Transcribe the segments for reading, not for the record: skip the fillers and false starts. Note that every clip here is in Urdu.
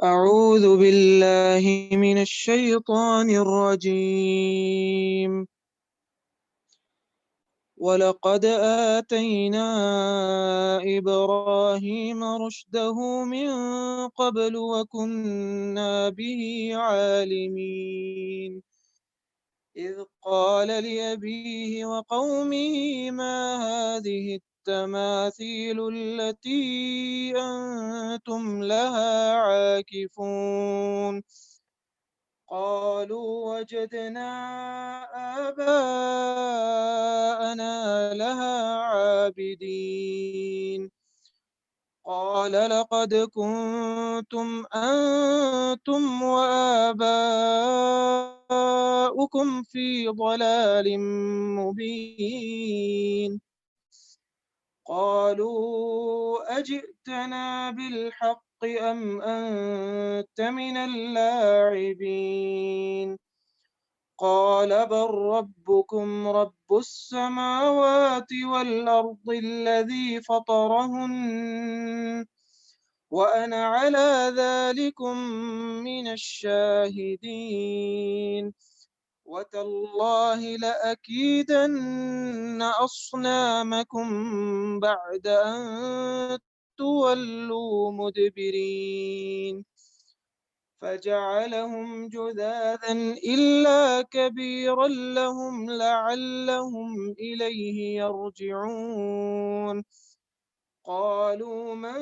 أعوذ بالله من الشيطان الرجيم. ولقد آتينا إبراهيم رشده من قبل وكنا به عالمين. إذ قال لأبيه وقومه ما هذه التماثيل التي أنتم لها عاكفون. قالوا وجدنا آباءنا لها عابدين. قال لقد كنتم أنتم وآباؤكم في ضلال مبين. قالوا أجئتنا بالحق أم أنت من اللاعبين. قال بل ربكم رب السماوات والأرض الذي فطرهن وأنا على ذلكم من الشاهدين. وتالله لأكيدن أصنامكم بعد أن تولوا مدبرين. فجعلهم جذاذا إلا كبيرا لهم لعلهم إليه يرجعون. قالوا من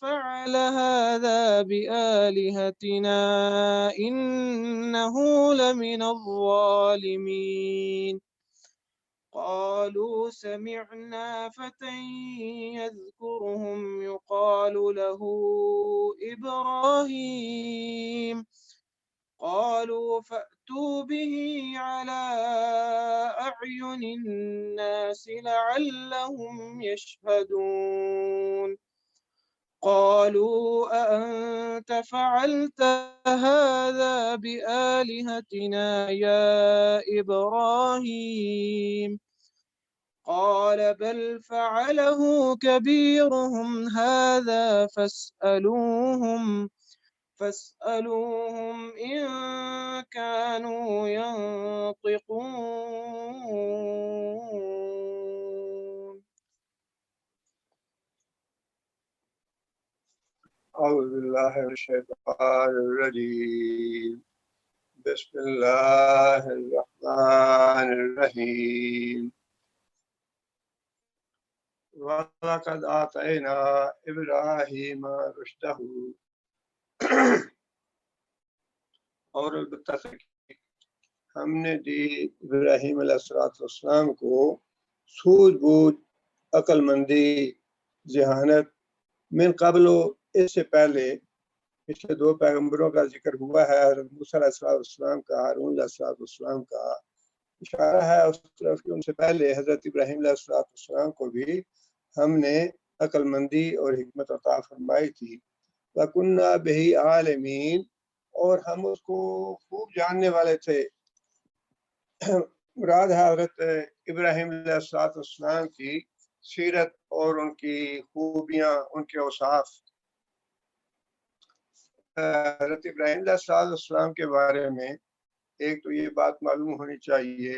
فعل هذا بآلهتنا إنه لمن الظالمين. قالوا سمعنا فتى يذكرهم يقال له إبراهيم. قالوا فأتوا به على أعين الناس لعلهم يشهدون. قالوا أأنت فعلت هذا بآلهتنا يا إبراهيم؟ قال بل فعله كبيرهم هذا فاسألوهم إن كانوا ينطقون. أعوذ بالله من الشيطان الرجيم. بسم الله الرحمن الرحيم. ولقد آتينا إبراهيم رشده اور البتہ ہم نے دی ابراہیم علیہ السلام کو سوجھ بوجھ، عقل مندی، ذہانت، من قبل، اس سے پہلے پچھلے دو پیغمبروں کا ذکر ہوا ہے، حضرت موسیٰ علیہ السلام کا، ہارون علیہ السلام کا اشارہ ہے اس طرف کہ ان سے پہلے حضرت ابراہیم علیہ السلام کو بھی ہم نے عقل مندی اور حکمت عطا فرمائی تھی۔ وَكُنَّا بِهِ عَالِمِينَ، اور ہم اس کو خوب جاننے والے تھے۔ مراد ہے حضرت ابراہیم علیہ السلام کی سیرت اور ان کی خوبیاں، ان کے اوصاف۔ حضرت ابراہیم علیہ السلام کے بارے میں ایک تو یہ بات معلوم ہونی چاہیے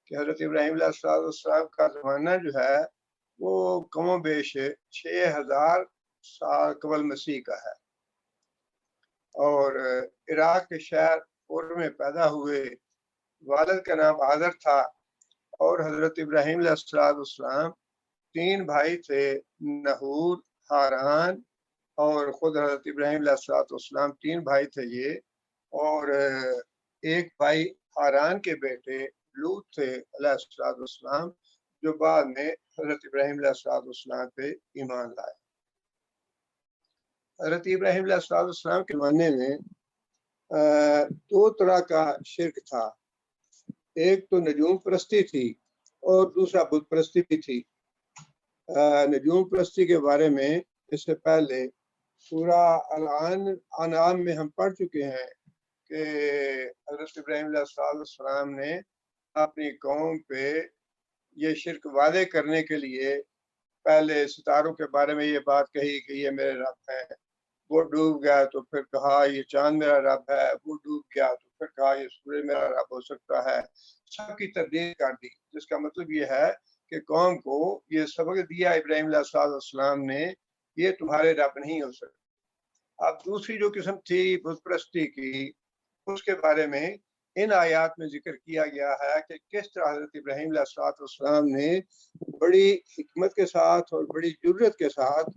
کہ حضرت ابراہیم علیہ السلام کا زمانہ جو ہے وہ کم و بیش 6000 سال قبل مسیح کا ہے، اور عراق کے شہر اور میں پیدا ہوئے۔ والد کا نام آذر تھا، اور حضرت ابراہیم علیہ السلام 3 بھائی تھے، نحور، ہاران، اور خود حضرت ابراہیم علیہ السلام 3 بھائی تھے یہ، اور ایک بھائی ہاران کے بیٹے لوط تھے علیہ السلام، جو بعد میں حضرت ابراہیم علیہ السلام پہ ایمان لائے۔ حضرت ابراہیم علیہ السلام کے زمانے میں 2 طرح کا شرک تھا، ایک تو نجوم پرستی تھی اور دوسرا بت پرستی بھی تھی۔ نجوم پرستی کے بارے میں اس سے پہلے سورہ انعام میں ہم پڑھ چکے ہیں کہ حضرت ابراہیم علیہ السلام نے اپنی قوم پہ یہ شرک واضح کرنے کے لیے پہلے ستاروں کے بارے میں یہ بات کہی کہ یہ میرے رب ہیں، وہ ڈوب گیا تو پھر کہا یہ چاند میرا رب ہے، وہ ڈوب گیا تو پھر کہا یہ سورج میرا رب ہو سکتا ہے، سب کی تردید کر دی، جس کا مطلب یہ ہے کہ قوم کو یہ سبق دیا ابراہیم علیہ السلام نے، یہ تمہارے رب نہیں ہو سکتے۔ اب دوسری جو قسم تھی بت پرستی کی، اس کے بارے میں ان آیات میں ذکر کیا گیا ہے کہ کس طرح حضرت ابراہیم علیہ السلام نے بڑی حکمت کے ساتھ اور بڑی جرت کے ساتھ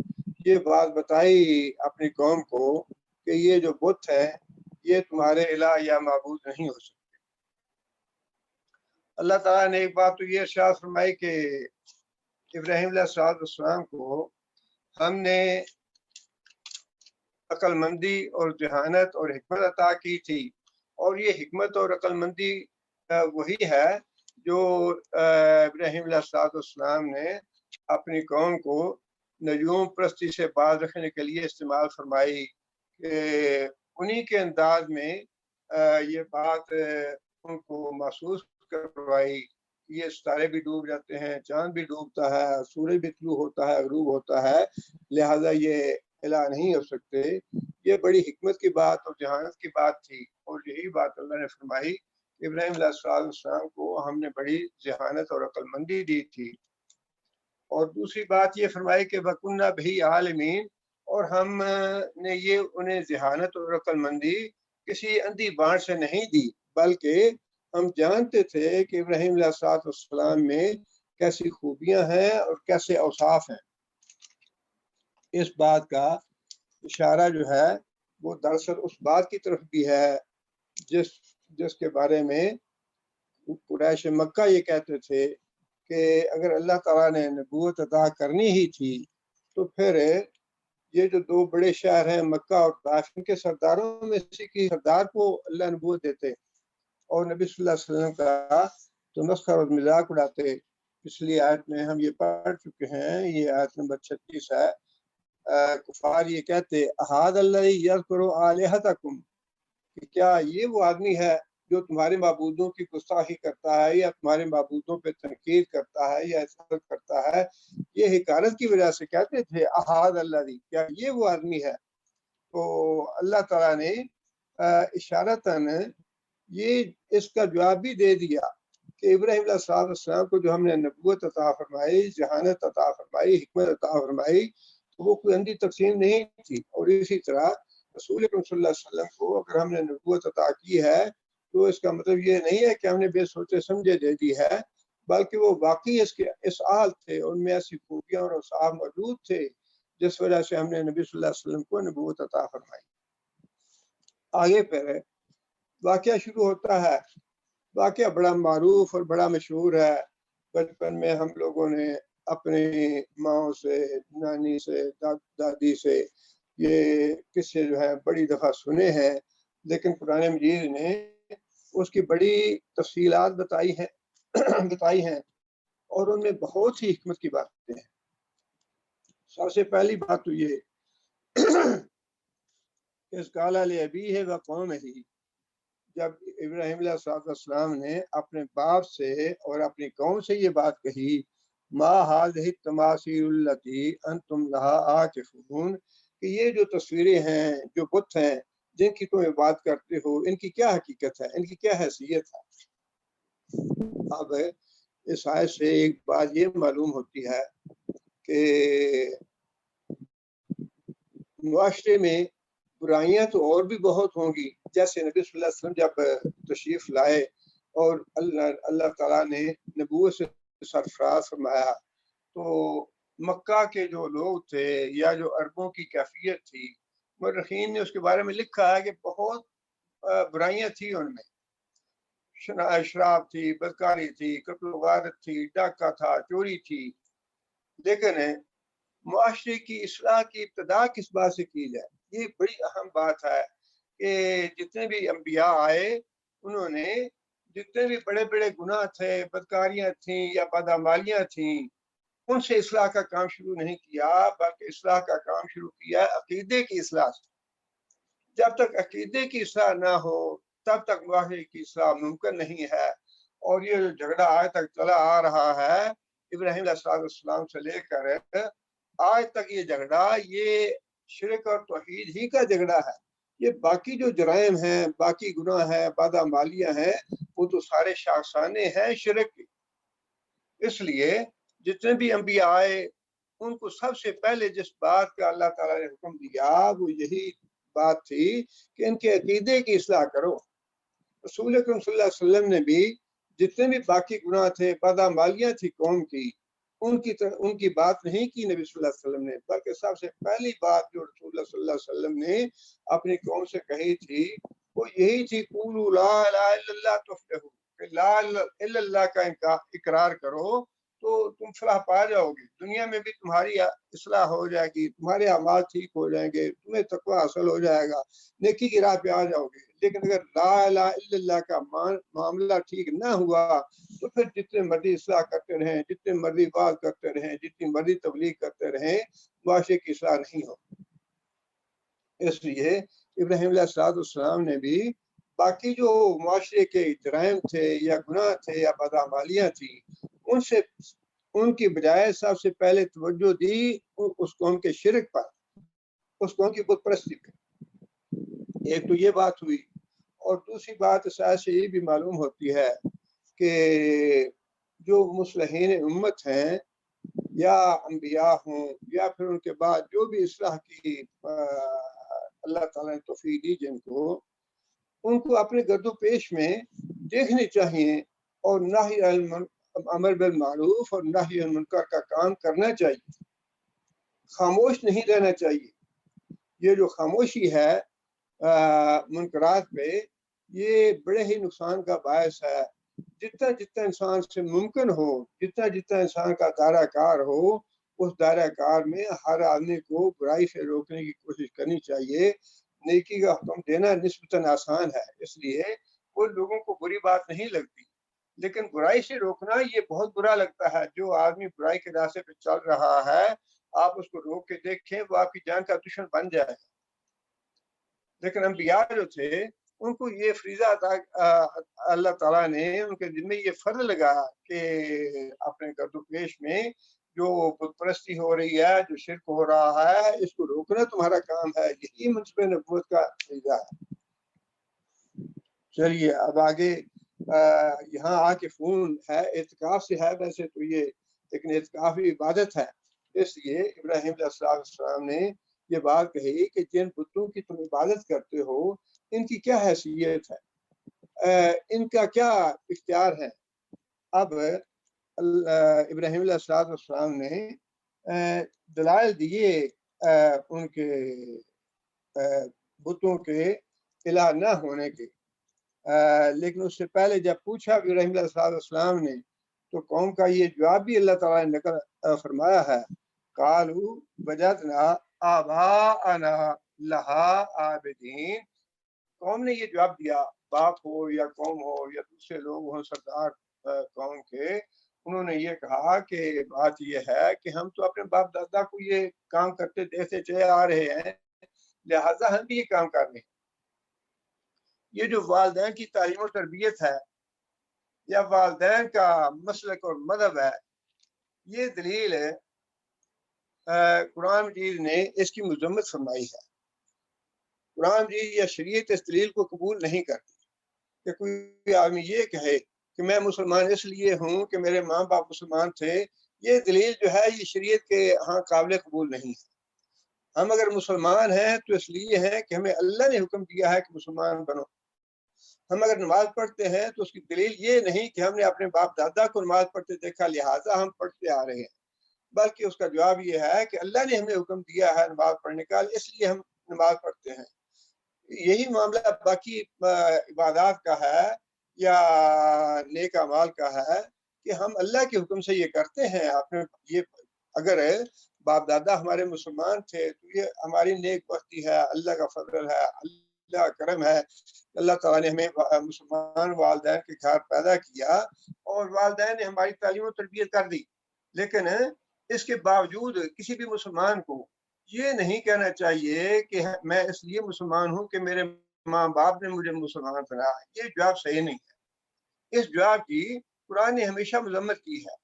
یہ بات بتائی اپنی قوم کو کہ یہ جو بت ہے یہ تمہارے الہ یا معبود نہیں ہو سکتے۔ اللہ تعالیٰ نے ایک بات تو یہ ارشاد فرمائی کہ ابراہیم علیہ السلام کو ہم نے عقل مندی اور ذہانت اور حکمت عطا کی تھی، اور یہ حکمت اور عقل مندی وہی ہے جو ابراہیم علیہ السلام نے اپنی قوم کو نجوم پرستی سے باز رکھنے کے لیے استعمال فرمائی، کہ انہی کے انداز میں یہ بات ان کو محسوس کروائی، یہ ستارے بھی ڈوب جاتے ہیں، چاند بھی ڈوبتا ہے، سورج بھی طلوع ہوتا ہے، غروب ہوتا ہے، لہذا یہ الہ نہیں ہو سکتے۔ یہ بڑی حکمت کی بات اور ذہانت کی بات تھی، اور یہی بات اللہ نے فرمائی کہ ابراہیم علیہ السلام کو ہم نے بڑی ذہانت اور عقل مندی دی تھی۔ اور دوسری بات یہ فرمائی کہ وَكُنَّا بِهِ عَالِمِينَ، اور ہم نے یہ انہیں ذہانت اور عقل مندی کسی اندھی بانٹ سے نہیں دی، بلکہ ہم جانتے تھے کہ ابراہیم علیہ السلام میں کیسی خوبیاں ہیں اور کیسے اوصاف ہیں۔ اس بات کا اشارہ جو ہے وہ دراصل اس بات کی طرف بھی ہے جس کے بارے میں قریش مکہ یہ کہتے تھے کہ اگر اللہ تعالیٰ نے نبوت عطا کرنی ہی تھی تو پھر یہ جو دو بڑے شہر ہیں مکہ اور طائف، ان کے سرداروں میں سے کسی سردار کو اللہ نبوت دیتے اور نبی صلی اللہ علیہ وسلم کا تمسخر اور مذاق اڑاتے۔ پچھلی آیت میں ہم یہ پڑھ چکے ہیں، یہ آیت نمبر 36 ہے۔ کفار یہ کہتے احاد اللہ یذکر آلہتکم، کہ کیا یہ وہ آدمی ہے جو تمہارے معبودوں کی گستاخی کرتا ہے یا تمہارے معبودوں پہ تنقید کرتا ہے یا احسان کرتا ہے؟ یہ حکارت کی وجہ سے کہتے تھے احاد اللہ، کیا یہ وہ آدمی ہے؟ تو اللہ تعالیٰ نے اشارتاً یہ اس کا جواب بھی دے دیا کہ ابراہیم علیہ السلام کو جو ہم نے نبوت عطا فرمائی، ذہانت عطا فرمائی، حکمت عطا فرمائی، تو وہ کوئی اندھی تقسیم نہیں تھی۔ اور اسی طرح رسول اکرم صلی اللہ علیہ وسلم کو اگر ہم نے نبوت عطا کی ہے تو اس کا مطلب یہ نہیں ہے کہ ہم نے بے سوچے سمجھے دے دی ہے، بلکہ وہ واقعی اس کے اسعال تھے، ان میں ایسی خوبیاں اور اوصاف موجود تھے جس وجہ سے ہم نے نبی صلی اللہ علیہ وسلم کو نبوت عطا فرمائی۔ آگے پھر واقعہ شروع ہوتا ہے۔ واقعہ بڑا معروف اور بڑا مشہور ہے۔ بچپن میں ہم لوگوں نے اپنی ماں سے، نانی سے، دادی سے یہ قصے جو ہیں بڑی دفعہ سنے ہیں، لیکن قرآن مجید نے اس کی بڑی تفصیلات بتائی ہیں اور ان میں بہت سی حکمت کی باتیں ہیں۔ سب سے پہلی بات تو یہ اس قال لأبیہ و قومہ، جب ابراہیم علیہ السلام نے اپنے باپ سے اور اپنی قوم سے یہ بات کہی، ما هذه التماثیل التي انتم لها عاکفون، کہ یہ جو تصویریں ہیں، جو بت ہیں جن کی تم بات کرتے ہو، ان کی کیا حقیقت ہے، ان کی کیا حیثیت ہے؟ اب اس آیت سے ایک بات یہ معلوم ہوتی ہے کہ معاشرے میں برائیاں تو اور بھی بہت ہوں گی، جیسے نبی صلی اللہ علیہ وسلم جب تشریف لائے اور اللہ تعالیٰ نے نبوت سے سرفراز فرمایا تو مکہ کے جو لوگ تھے یا جو عربوں کی کیفیت تھی، مورخین نے اس کے بارے میں لکھا ہے کہ بہت برائیاں تھیں ان میں، شراب تھی، بدکاری تھی، قتل و غارت تھی، ڈاکہ تھا، چوری تھی۔ لیکن معاشرے کی اصلاح کی ابتدا کس بات سے کی جائے، یہ بڑی اہم بات ہے کہ جتنے بھی انبیاء آئے انہوں نے جتنے بھی بڑے بڑے گناہ تھے، بدکاریاں تھیں یا بدعمالیاں تھیں، ان سے اصلاح کا کام شروع نہیں کیا، بلکہ اصلاح کا کام شروع کیا عقیدے کی اصلاح سے۔ جب تک عقیدے کی اصلاح نہ ہو تب تک معاشرے کی اصلاح ممکن نہیں ہے۔ اور یہ جو جھگڑا آج تک چلا آ رہا ہے ابراہیم علیہ السلام سے لے کر آج تک، یہ جھگڑا یہ شرک اور توحید ہی کا جھگڑا ہے۔ یہ باقی جو جرائم ہیں، باقی گناہ ہیں، بدعمالیاں ہیں، وہ تو سارے شاخسانے ہیں شرک کی۔ اس لیے جتنے بھی انبیاء آئے ان کو سب سے پہلے جس بات کا اللہ تعالیٰ نے حکم دیا وہ یہی بات تھی کہ ان کے عقیدے کی اصلاح کرو۔ رسول اکرم صلی اللہ علیہ وسلم نے بھی جتنے بھی باقی گناہ تھے، بدعمالیاں تھی قوم کی، ان کی بات نہیں کی نبی صلی اللہ علیہ وسلم نے، بلکہ سب سے پہلی بات جو رسول اللہ صلی اللہ علیہ وسلم نے اپنی قوم سے کہی تھی وہ یہی تھی، قولوا لا الہ الا اللہ تفلحوا، کہ لا الہ الا اللہ کا اقرار کرو تو تم فلاح پا جاؤ گے، دنیا میں بھی تمہاری اصلاح ہو جائے گی، تمہارے اعمال ٹھیک ہو جائیں گے، تمہیں تقوی حاصل ہو جائے گا، نیکی کی راہ پہ آ جاؤ گے۔ لیکن اگر لا الہ الا اللہ کا معاملہ ٹھیک نہ ہوا تو پھر جتنے مرضی اصلاح کرتے رہیں، جتنے مرضی بات کرتے رہیں، جتنی مرضی تبلیغ کرتے رہیں، معاشرے کی اصلاح نہیں ہو۔ اس لیے ابراہیم علیہ السلام نے بھی باقی جو معاشرے کے جرائم تھے یا گناہ تھے یا بدعمالیاں تھیں ان کی بجائے سب سے پہلے توجہ دی اس قوم کے شرک پر، اس قوم کی بت پرستی پہ۔ ایک تو یہ بات ہوئی، اور دوسری بات اس سے یہ بھی معلوم ہوتی ہے کہ جو مصلحین امت ہیں یا انبیاء ہوں یا پھر ان کے بعد جو بھی اصلاح کی اللہ تعالیٰ نے توفیق دی جن کو، ان کو اپنے گرد و پیش میں دیکھنی چاہیے اور نہی امر بالمعروف اور نہی عن المنکر کا کام کرنا چاہیے، خاموش نہیں رہنا چاہیے۔ یہ جو خاموشی ہے منکرات پہ، یہ بڑے ہی نقصان کا باعث ہے۔ جتنا جتنا انسان سے ممکن ہو، جتنا جتنا انسان کا دائرہ کار ہو، اس دائرہ کار میں ہر آدمی کو برائی سے روکنے کی کوشش کرنی چاہیے۔ نیکی کا حکم دینا نسبتاً آسان ہے، اس لیے وہ لوگوں کو بری بات نہیں لگتی، لیکن برائی سے روکنا یہ بہت برا لگتا ہے۔ جو آدمی برائی کے راستے پہ چل رہا ہے، آپ اس کو روک کے دیکھیں، وہ آپ کی جان کا دشمن بن جائے گا۔ لیکن انبیاء جو تھے ان کو یہ فریضہ اللہ تعالیٰ نے ان کے ذمہ یہ فرض لگایا کہ اپنے گرد و پیش میں جو بت پرستی ہو رہی ہے، جو شرک ہو رہا ہے، اس کو روکنا تمہارا کام ہے۔ یہی منصب نبوت کا فریضہ ہے۔ چلیے اب آگے یہاں آ کے فون ہے، اعتکاف سے ہے ویسے تو یہ، لیکن اعتکاف بھی عبادت ہے۔ اس لیے ابراہیم علیہ السلام نے یہ بات کہی کہ جن بتوں کی تم عبادت کرتے ہو ان کی کیا حیثیت ہے، ان کا کیا اختیار ہے۔ اب ابراہیم علیہ السلام نے دلائل دیے ان کے بتوں کے الہ نہ ہونے کے، لیکن اس سے پہلے جب پوچھا ابراہیم علیہ السلام نے تو قوم کا یہ جواب بھی اللہ تعالیٰ نے نقل فرمایا ہے، قالوا وجدنا آباءنا لہا عابدین۔ قوم نے یہ جواب دیا، باپ ہو یا قوم ہو یا دوسرے لوگ ہوں سردار قوم کے، انہوں نے یہ کہا کہ بات یہ ہے کہ ہم تو اپنے باپ دادا کو یہ کام کرتے دیکھتے چلے آ رہے ہیں، لہٰذا ہم بھی یہ کام کر رہے ہیں۔ یہ جو والدین کی تعلیم و تربیت ہے یا والدین کا مسلک اور مذہب ہے، یہ دلیل قرآن مجید نے اس کی مذمت فرمائی ہے۔ قرآن مجید یا شریعت اس دلیل کو قبول نہیں کرتی کہ کوئی آدمی یہ کہے کہ میں مسلمان اس لیے ہوں کہ میرے ماں باپ مسلمان تھے۔ یہ دلیل جو ہے یہ شریعت کے ہاں قابل قبول نہیں ہے۔ ہم اگر مسلمان ہیں تو اس لیے ہیں کہ ہمیں اللہ نے حکم دیا ہے کہ مسلمان بنو۔ ہم اگر نماز پڑھتے ہیں تو اس کی دلیل یہ نہیں کہ ہم نے اپنے باپ دادا کو نماز پڑھتے دیکھا لہٰذا ہم پڑھتے آ رہے ہیں، بلکہ اس کا جواب یہ ہے کہ اللہ نے ہمیں حکم دیا ہے نماز پڑھنے کا، اس لیے ہم نماز پڑھتے ہیں۔ یہی معاملہ باقی عبادات کا ہے یا نیک اعمال کا ہے کہ ہم اللہ کے حکم سے یہ کرتے ہیں۔ یہ اگر باپ دادا ہمارے مسلمان تھے تو یہ ہماری نیک بختی ہے، اللہ کا فضل ہے، اللہ کا کرم ہے۔ اللہ تعالیٰ نے ہمیں مسلمان والدین کے گھر پیدا کیا اور والدین نے ہماری تعلیم و تربیت کر دی، لیکن اس کے باوجود کسی بھی مسلمان کو یہ نہیں کہنا چاہیے کہ میں اس لیے مسلمان ہوں کہ میرے ماں باپ نے مجھے مسلمان بنایا۔ یہ جواب صحیح نہیں ہے۔ اس جواب کی قرآن نے ہمیشہ مذمت کی ہے،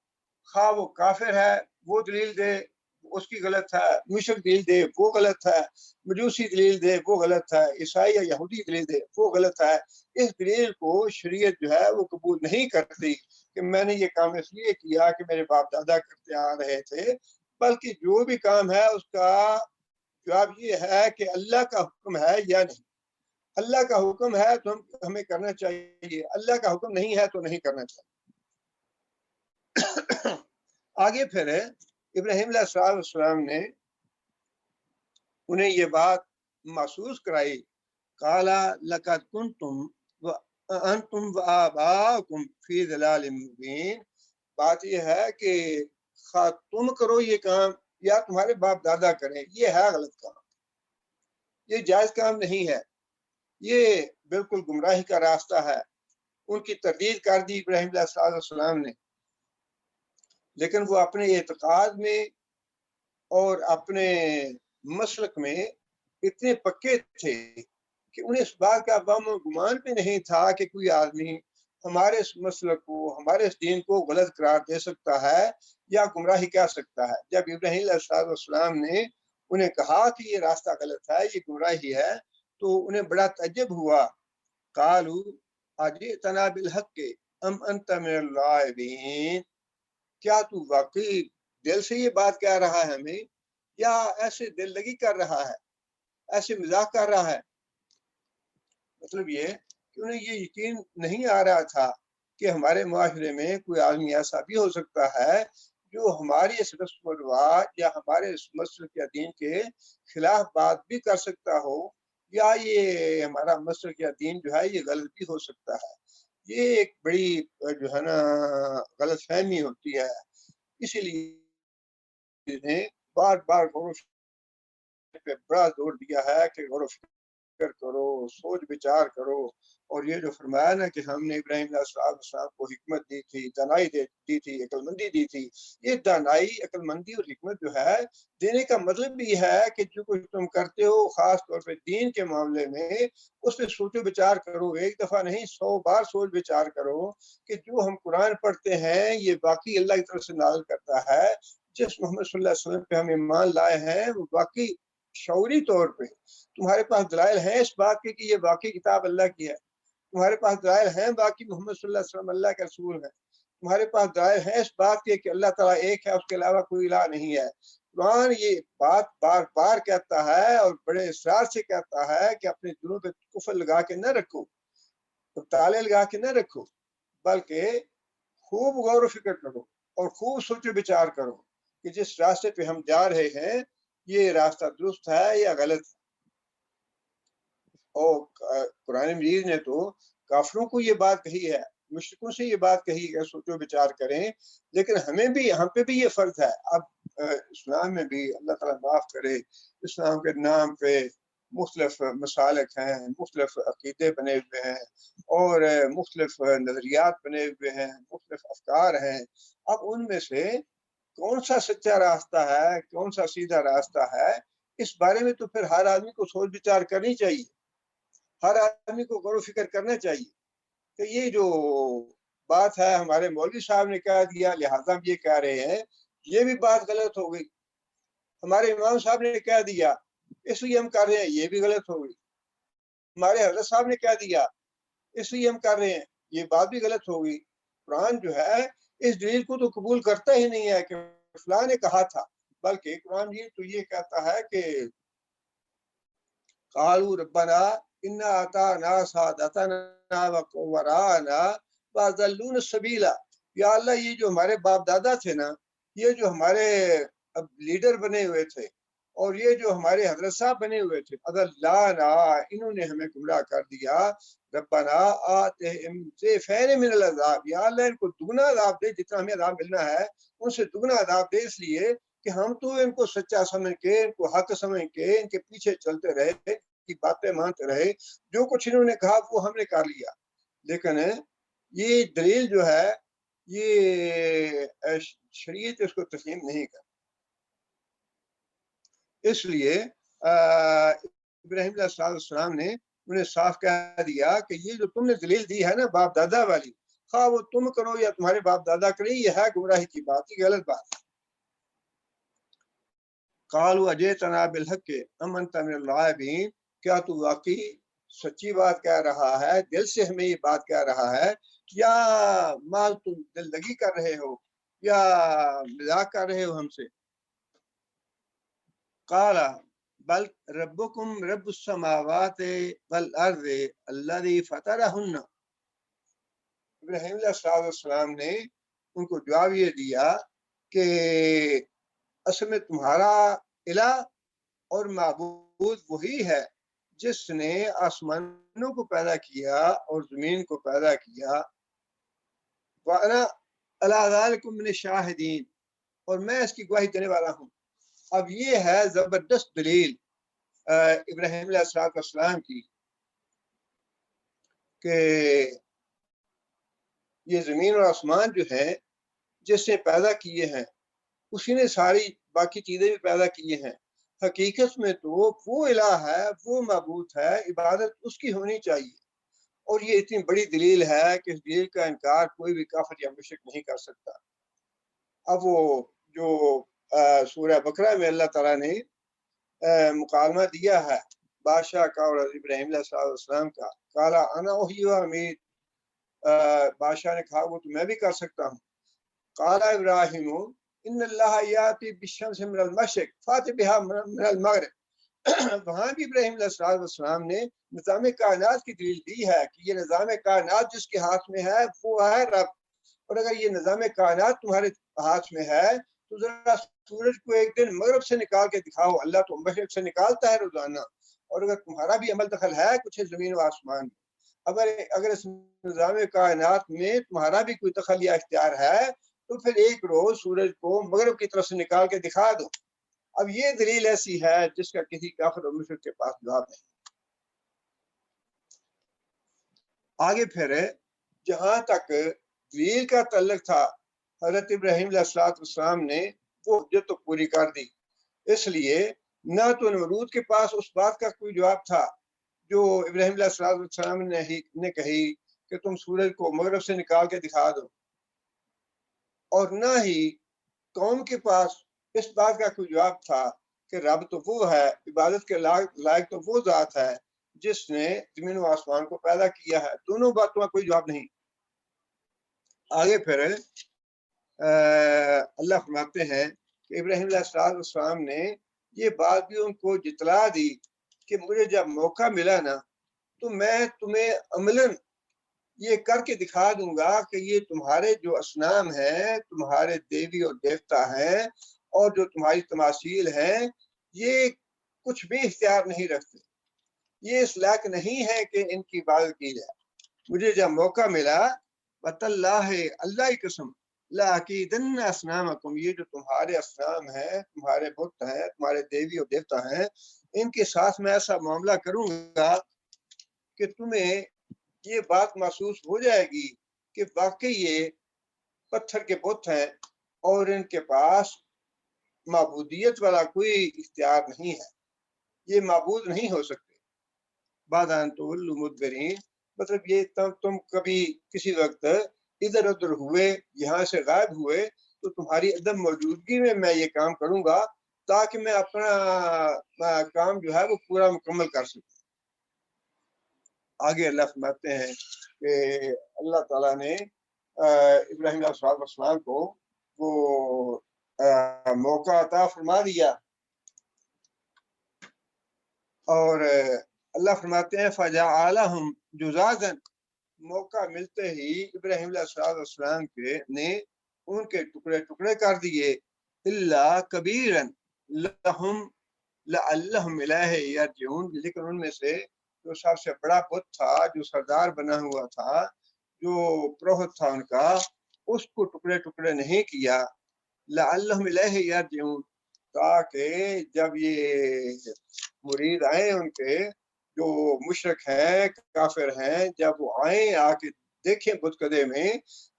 خواہ وہ کافر ہے وہ دلیل دے، اس کی غلط ہے، مشرک دلیل دے وہ غلط ہے، مجوسی دلیل دے وہ غلط ہے، عیسائی یا یہودی دلیل دے وہ غلط ہے، اس دلیل کو شریعت جو ہے وہ قبول نہیں کرتی کہ میں نے یہ کام اس لیے کیا کہ میرے باپ دادا کرتے آ رہے تھے، بلکہ جو بھی کام ہے اس کا جواب یہ ہے کہ اللہ کا حکم ہے یا نہیں۔ اللہ کا حکم ہے تو ہمیں کرنا چاہیے، اللہ کا حکم نہیں ہے تو نہیں کرنا چاہیے۔ آگے پھر ابراہیم علیہ السلام نے انہیں یہ بات محسوس کرائی، قالا لقد کنتم وانتم وآباؤکم فی ضلال مبین۔ بات یہ ہے کہ خواہ تم کرو یہ کام یا تمہارے باپ دادا کریں، یہ ہے غلط کام، یہ جائز کام نہیں ہے، یہ بالکل گمراہی کا راستہ ہے۔ ان کی تردید کر دی ابراہیم علیہ السلام نے، لیکن وہ اپنے اعتقاد میں اور اپنے مسلک میں اتنے پکے تھے کہ انہیں اس بات کا غم و گمان بھی نہیں تھا کہ کوئی آدمی ہمارے اس مسلک کو، ہمارے اس دین کو غلط قرار دے سکتا ہے یا گمراہی کہہ سکتا ہے۔ جب ابراہیم علیہ السلام نے انہیں کہا کہ یہ راستہ غلط ہے، یہ گمراہی ہے، تو انہیں بڑا تعجب ہوا۔ قالوا اجئتنا بالحق ام انت من اللاعبین، کیا تو واقعی دل سے یہ بات کہہ رہا ہے ہمیں یا ایسے دل لگی کر رہا ہے، ایسے مذاق کر رہا ہے؟ مطلب یہ کہ انہیں یہ یقین نہیں آ رہا تھا کہ ہمارے معاشرے میں کوئی آدمی ایسا بھی ہو سکتا ہے جو ہماری اس رسم و رواج یا ہمارے اس مسلک یا دین کے خلاف بات بھی کر سکتا ہو، یا یہ ہمارا مسلک یا دین جو ہے یہ غلط بھی ہو سکتا ہے۔ یہ ایک بڑی جو ہے نا غلط فہمی ہوتی ہے۔ اسی لیے نے بار بار غور و فکر پہ بڑا زور دیا ہے کہ غور و فکر کرو، سوچ بچار کرو۔ اور یہ جو فرمایا نا کہ ہم نے ابراہیم علیہ السلام کو حکمت دی تھی، دانائی دی تھی، عقل مندی دی تھی، یہ دانائی، عقل مندی اور حکمت جو ہے دینے کا مطلب بھی ہے کہ جو کچھ تم کرتے ہو خاص طور پہ دین کے معاملے میں، اس پہ سوچو بچار کرو، ایک دفعہ نہیں 100 بار سوچ بچار کرو کہ جو ہم قرآن پڑھتے ہیں یہ واقعی اللہ کی طرف سے نازل کرتا ہے، جس محمد صلی اللہ علیہ وسلم پہ ہم ایمان لائے ہیں وہ واقعی شعوری طور پہ تمہارے پاس دلائل ہیں اس بات کے کہ یہ واقعی کتاب اللہ کی ہے، تمہارے پاس دلائل ہیں باقی محمد صلی اللہ علیہ وسلم اللہ کے رسول ہیں، تمہارے پاس دلائل ہیں اس بات کے کہ اللہ تعالیٰ ایک ہے، اس کے علاوہ کوئی الہ نہیں ہے۔ قرآن یہ بات بار بار کہتا ہے اور بڑے اصرار سے کہتا ہے کہ اپنے دلوں پہ کفر لگا کے نہ رکھو، تالے لگا کے نہ رکھو، بلکہ خوب غور و فکر کرو اور خوب سوچو بچار کرو کہ جس راستے پہ ہم جا رہے ہیں یہ راستہ درست ہے یا غلط ہے۔ اور قرآن مجید نے تو کافروں کو یہ بات کہی ہے، مشرکوں سے یہ بات کہی ہے سوچو بچار کریں، لیکن ہم پہ بھی یہ فرض ہے۔ اب اسلام میں بھی اللہ تعالیٰ معاف کرے، اسلام کے نام پہ مختلف مسالک ہیں، مختلف عقیدے بنے ہوئے ہیں اور مختلف نظریات بنے ہوئے ہیں، مختلف افکار ہیں۔ اب ان میں سے کون سا سچا راستہ ہے، کون سا سیدھا راستہ ہے، اس بارے میں تو پھر ہر آدمی کو سوچ بچار کرنی چاہیے، ہر آدمی کو غور و فکر کرنا چاہیے کہ یہ جو بات ہے ہمارے مولوی صاحب نے کہہ دیا لہٰذا ہم یہ کہہ رہے ہیں، یہ بھی بات غلط ہو گئی، ہمارے امام صاحب نے کہہ دیا اس لیے ہم کر رہے ہیں، یہ بھی غلط ہو گئی، ہمارے حضرت صاحب نے کہہ دیا اس لیے ہم کر رہے ہیں، یہ بات بھی غلط ہو گئی۔ قرآن جو ہے اس دلیل کو تو قبول کرتا ہی نہیں ہے کہ فلاں نے کہا تھا، بلکہ قرآن یہ تو یہ کہتا ہے کہ قالوا ربنا انا اطعنا سادتنا وكبراءنا فاضلونا السبيل، یا اللہ یہ جو ہمارے باپ دادا تھے نا، یہ جو ہمارے اب لیڈر بنے ہوئے تھے اور یہ جو ہمارے حضرت صاحب بنے ہوئے تھے، اضلانا، انہوں نے ہمیں گمراہ کر دیا، ربنا آتہم ضعفین من العذاب، یا اللہ ان کو دگنا عذاب دے، جتنا ہمیں عذاب ملنا ہے ان سے دگنا عذاب دے، اس لیے کہ ہم تو ان کو سچا سمجھ کے، ان کو حق سمجھ کے ان کے پیچھے چلتے رہے، کی باتیں مانتے رہے، جو کچھ انہوں نے کہا وہ ہم نے کر لیا۔ لیکن یہ دلیل جو ہے یہ شریعت اس کو تسلیم نہیں کرتی، اس لیے ابراہیم علیہ السلام نے انہیں صاف کہہ دیا کہ یہ جو تم نے دلیل دی ہے نا باپ دادا والی، خواہ وہ تم کرو یا تمہارے باپ دادا کرے، یہ ہے گمراہی کی بات، یہ غلط بات ہے۔ قالوا اجئتنا بالحق ام انت من اللاعبین، کیا تو واقعی سچی بات کہہ رہا ہے، دل سے ہمیں یہ بات کہہ رہا ہے، یا مال تم دل لگی کر رہے ہو یا مذاق کر رہے ہو ہم سے؟ قال بل ربکم رب السماوات والارض الذی فطرہن۔ ابراہیم علیہ السلام نے ان کو جواب یہ دیا کہ اصل میں تمہارا الہ اور معبود وہی ہے جس نے آسمانوں کو پیدا کیا اور زمین کو پیدا کیا، وَأَنَا عَلَىٰ ذَلِكُم مِّنَ الشَّاهِدِينَ، اور میں اس کی گواہی دینے والا ہوں۔ اب یہ ہے زبردست دلیل ابراہیم علیہ السلام کی کہ یہ زمین اور آسمان جو ہیں جس نے پیدا کیے ہیں اسی نے ساری باقی چیزیں بھی پیدا کی ہیں۔ حقیقت میں تو وہ الہ ہے، وہ معبود ہے، عبادت اس کی ہونی چاہیے، اور یہ اتنی بڑی دلیل ہے کہ اس دلیل کا انکار کوئی بھی کافر یا مشرک نہیں کر سکتا۔ اب وہ جو سورہ بقرہ میں اللہ تعالیٰ نے مکالمہ دیا ہے بادشاہ کا اور ابراہیم علیہ السلام کا، کالا انا احیی و امیت، بادشاہ نے کہا وہ تو میں بھی کر سکتا ہوں۔ قال ابراہیم ان اللہ یاتی بالشمس من المشرق فات بها من المغرب، وہاں بھی ابراہیم علیہ السلام نے نظام کائنات کی دلیل دی ہے کہ یہ نظام کائنات جس کے ہاتھ میں ہے وہ ہے رب، اور اگر یہ نظام کائنات تمہارے ہاتھ میں ہے تو ذرا سورج کو ایک دن مغرب سے نکال کے دکھاؤ، اللہ تو مشرق سے نکالتا ہے روزانہ، اور اگر تمہارا بھی عمل دخل ہے کچھ زمین و آسمان میں، اگر اس نظام کائنات میں تمہارا بھی کوئی دخل یا اختیار ہے تو پھر ایک روز سورج کو مغرب کی طرف سے نکال کے دکھا دو۔ اب یہ دلیل ایسی ہے جس کا کسی کافر اور مشرک کے پاس جواب نہیں۔ آگے پھر جہاں تک دلیل کا تعلق تھا حضرت ابراہیم علیہ السلام نے وہ حجت تو پوری کر دی، اس لیے نہ تو نمرود کے پاس اس بات کا کوئی جواب تھا جو ابراہیم علیہ السلام نے کہی کہ تم سورج کو مغرب سے نکال کے دکھا دو، اور نہ ہی قوم کے پاس اس بات کا کوئی جواب تھا کہ رب تو وہ ہے، عبادت کے لائق تو وہ ذات ہے جس نے زمین و آسمان کو پیدا کیا ہے۔ دونوں باتوں کا کوئی جواب نہیں۔ آگے پھر اللہ فرماتے ہیں کہ ابراہیم علیہ السلام نے یہ بات بھی ان کو جتلا دی کہ مجھے جب موقع ملا نا تو میں تمہیں عملاً یہ کر کے دکھا دوں گا کہ یہ تمہارے جو اصنام ہیں، تمہارے دیوی اور دیوتا ہیں، اور جو تمہاری تماثیل ہیں، یہ کچھ بھی اختیار نہیں رکھتے، یہ اس لائق نہیں ہے کہ ان کی عبادت کی جائے۔ مجھے جب موقع ملا بت اللہ اللہ کی قسم لَأَكِيدَنَّ أَصْنَامَكُمْ، یہ جو تمہارے اصنام ہیں، تمہارے بت ہیں، تمہارے دیوی اور دیوتا ہیں، ان کے ساتھ میں ایسا معاملہ کروں گا کہ تمہیں یہ بات محسوس ہو جائے گی کہ واقعی یہ پتھر کے بت ہیں اور ان کے پاس معبودیت والا کوئی اختیار نہیں ہے، یہ معبود نہیں ہو سکتے۔ بعد ان تولوا مدبرین، مطلب یہ تم کبھی کسی وقت ادھر ادھر ہوئے، یہاں سے غائب ہوئے تو تمہاری عدم موجودگی میں یہ کام کروں گا تاکہ میں اپنا کام جو ہے وہ پورا مکمل کر سکوں۔ آگے اللہ فرماتے ہیں کہ اللہ تعالیٰ نے ابراہیم علیہ السلام کو وہ موقع عطا فرما دیا، اور اللہ فرماتے ہیں فَجَعَلَهُمْ جُذَاذًا، موقع ملتے ہی ابراہیم علیہ السلام نے ان کے ٹکڑے ٹکڑے کر دیے، إِلَّا كَبِيرًا لَهُمْ لَعَلَّهُمْ إِلَيْهِ يَرْجِعُونَ، لیکن ان میں سے جو سب سے بڑا بت تھا، جو سردار بنا ہوا تھا، جو پروہت تھا ان کا، اس کو ٹکڑے ٹکڑے نہیں کیا، لَعَلَّهُمْ إِلَيْهِ يَرْجِعُونَ، تاکہ جب یہ مرید آئیں ان کے جو مشرک ہیں، کافر ہیں، جب وہ آئیں آ کے دیکھیں بت قدے میں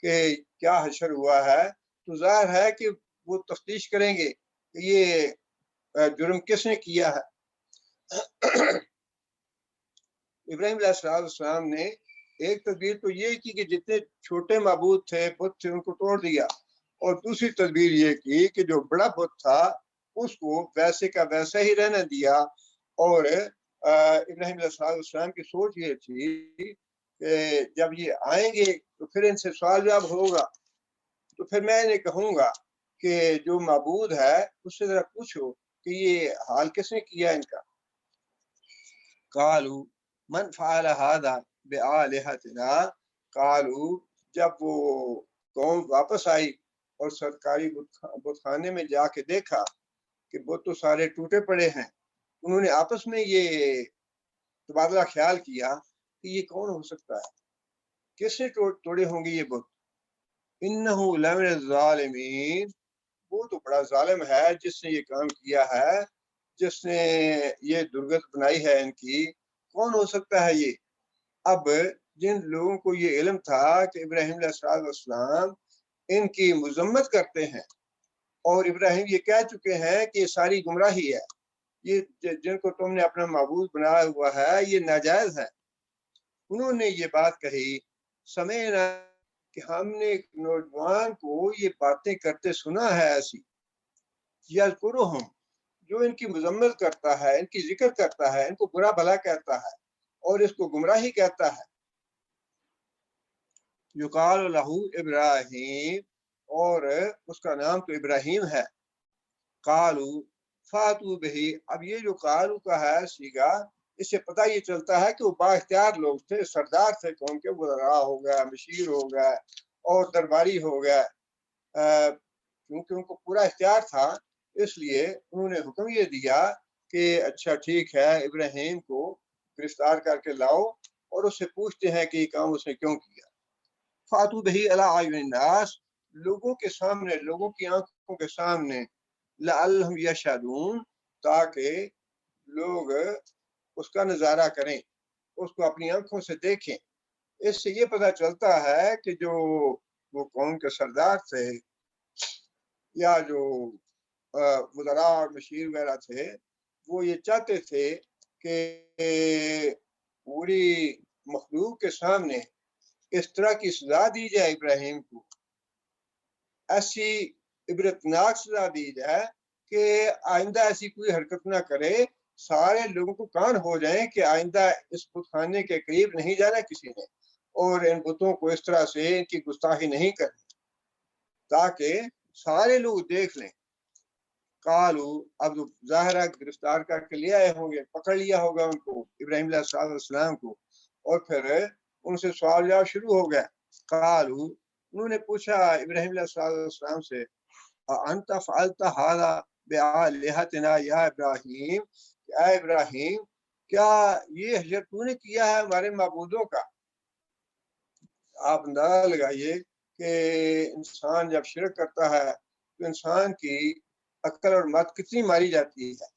کہ کیا حشر ہوا ہے تو ظاہر ہے کہ وہ تفتیش کریں گے کہ یہ جرم کس نے کیا ہے۔ ابراہیم علیہ السلام نے ایک تدبیر تو یہ کی کہ جتنے چھوٹے معبود تھے، بت تھے، ان کو توڑ دیا، اور دوسری تدبیر یہ کی کہ جو بڑا بت تھا اس کو ویسے کا ویسا ہی رہنا دیا. اور ابراہیم علیہ السلام کی سوچ یہ تھی کہ جب یہ آئیں گے تو پھر ان سے سوال جواب ہوگا, تو پھر میں انہیں کہوں گا کہ جو معبود ہے اس سے ذرا پوچھو کہ یہ حال کس نے کیا ان کا. قالوا من فعل هذا بآلهتنا, قالوا جب وہ قوم واپس آئی اور سرکاری بت خانے میں جا کے دیکھا کہ بت تو سارے ٹوٹے پڑے ہیں, انہوں نے آپس میں یہ تبادلہ خیال کیا کہ یہ کون ہو سکتا ہے, کس نے توڑے ہوں گے یہ بت. انہ لمن الظالمین, وہ تو بڑا ظالم ہے جس نے یہ کام کیا ہے, جس نے یہ درگت بنائی ہے ان کی, کون ہو سکتا ہے یہ. اب جن لوگوں کو یہ علم تھا کہ ابراہیم علیہ السلام ان کی مذمت کرتے ہیں اور ابراہیم یہ کہہ چکے ہیں کہ یہ ساری گمراہی ہے, یہ جن کو تم نے اپنا معبود بنایا ہوا ہے یہ ناجائز ہے, انہوں نے یہ بات کہی. سمعنا, کہ ہم نے ایک نوجوان کو یہ باتیں کرتے سنا ہے ایسی. یذکرہم, جو ان کی مذمت کرتا ہے, ان کی ذکر کرتا ہے, ان کو برا بھلا کہتا ہے اور اس کو گمراہی کہتا ہے. یقال لہ ابراہیم, اور اس کا نام تو ابراہیم ہے. قالو فاتو بہی, اب یہ جو قالو کا ہے سیگا, اس سے پتہ یہ چلتا ہے کہ وہ با اختیار لوگ تھے, سردار تھے قوم کے, وزراء ہو گیا, مشیر ہو گیا اور درباری ہو گیا. کیونکہ ان کو پورا اختیار تھا, اس لیے انہوں نے حکم یہ دیا کہ اچھا ٹھیک ہے, ابراہیم کو گرفتار کر کے لاؤ اور اس سے پوچھتے ہیں کہ یہ کام اس نے کیوں کیا. فاتو بہی علی اعین الناس, لوگوں کے سامنے, لوگوں کی آنکھوں کے سامنے, لعلہم یشہدون, تاکہ لوگ اس کا نظارہ کریں, اس کو اپنی آنکھوں سے دیکھیں. اس سے یہ پتہ چلتا ہے کہ جو وہ قوم کے سردار تھے یا جو وزراء اور مشیر وغیرہ تھے, وہ یہ چاہتے تھے کہ پوری مخلوق کے سامنے اس طرح کی سزا دی جائے ابراہیم کو, ایسی عبرتناک سزا دی جائے کہ آئندہ ایسی کوئی حرکت نہ کرے, سارے لوگوں کو کان ہو جائیں کہ آئندہ اس بت خانے کے قریب نہیں جانا کسی نے, اور ان بتوں کو اس طرح سے ان کی گستاخی نہیں کرنی, تاکہ سارے لوگ دیکھ لیں. قالو, اب ظاہرہ گرفتار کر کے لے آئے ہوں گے, پکڑ لیا ہوگا ان کو, ابراہیم علیہ السلام کو, اور پھر ان سے سوال جواب شروع ہو گیا. قالو, انہوں نے پوچھا ابراہیم علیہ السلام سے, انت فعلت هذا بآلہتنا یا ابراہیم, اے ابراہیم کیا یہ حجر تو نے کیا ہے ہمارے معبودوں کا. آپ اندازہ لگائیے کہ انسان جب شرک کرتا ہے تو انسان کی عقل اور مت کتنی ماری جاتی ہے.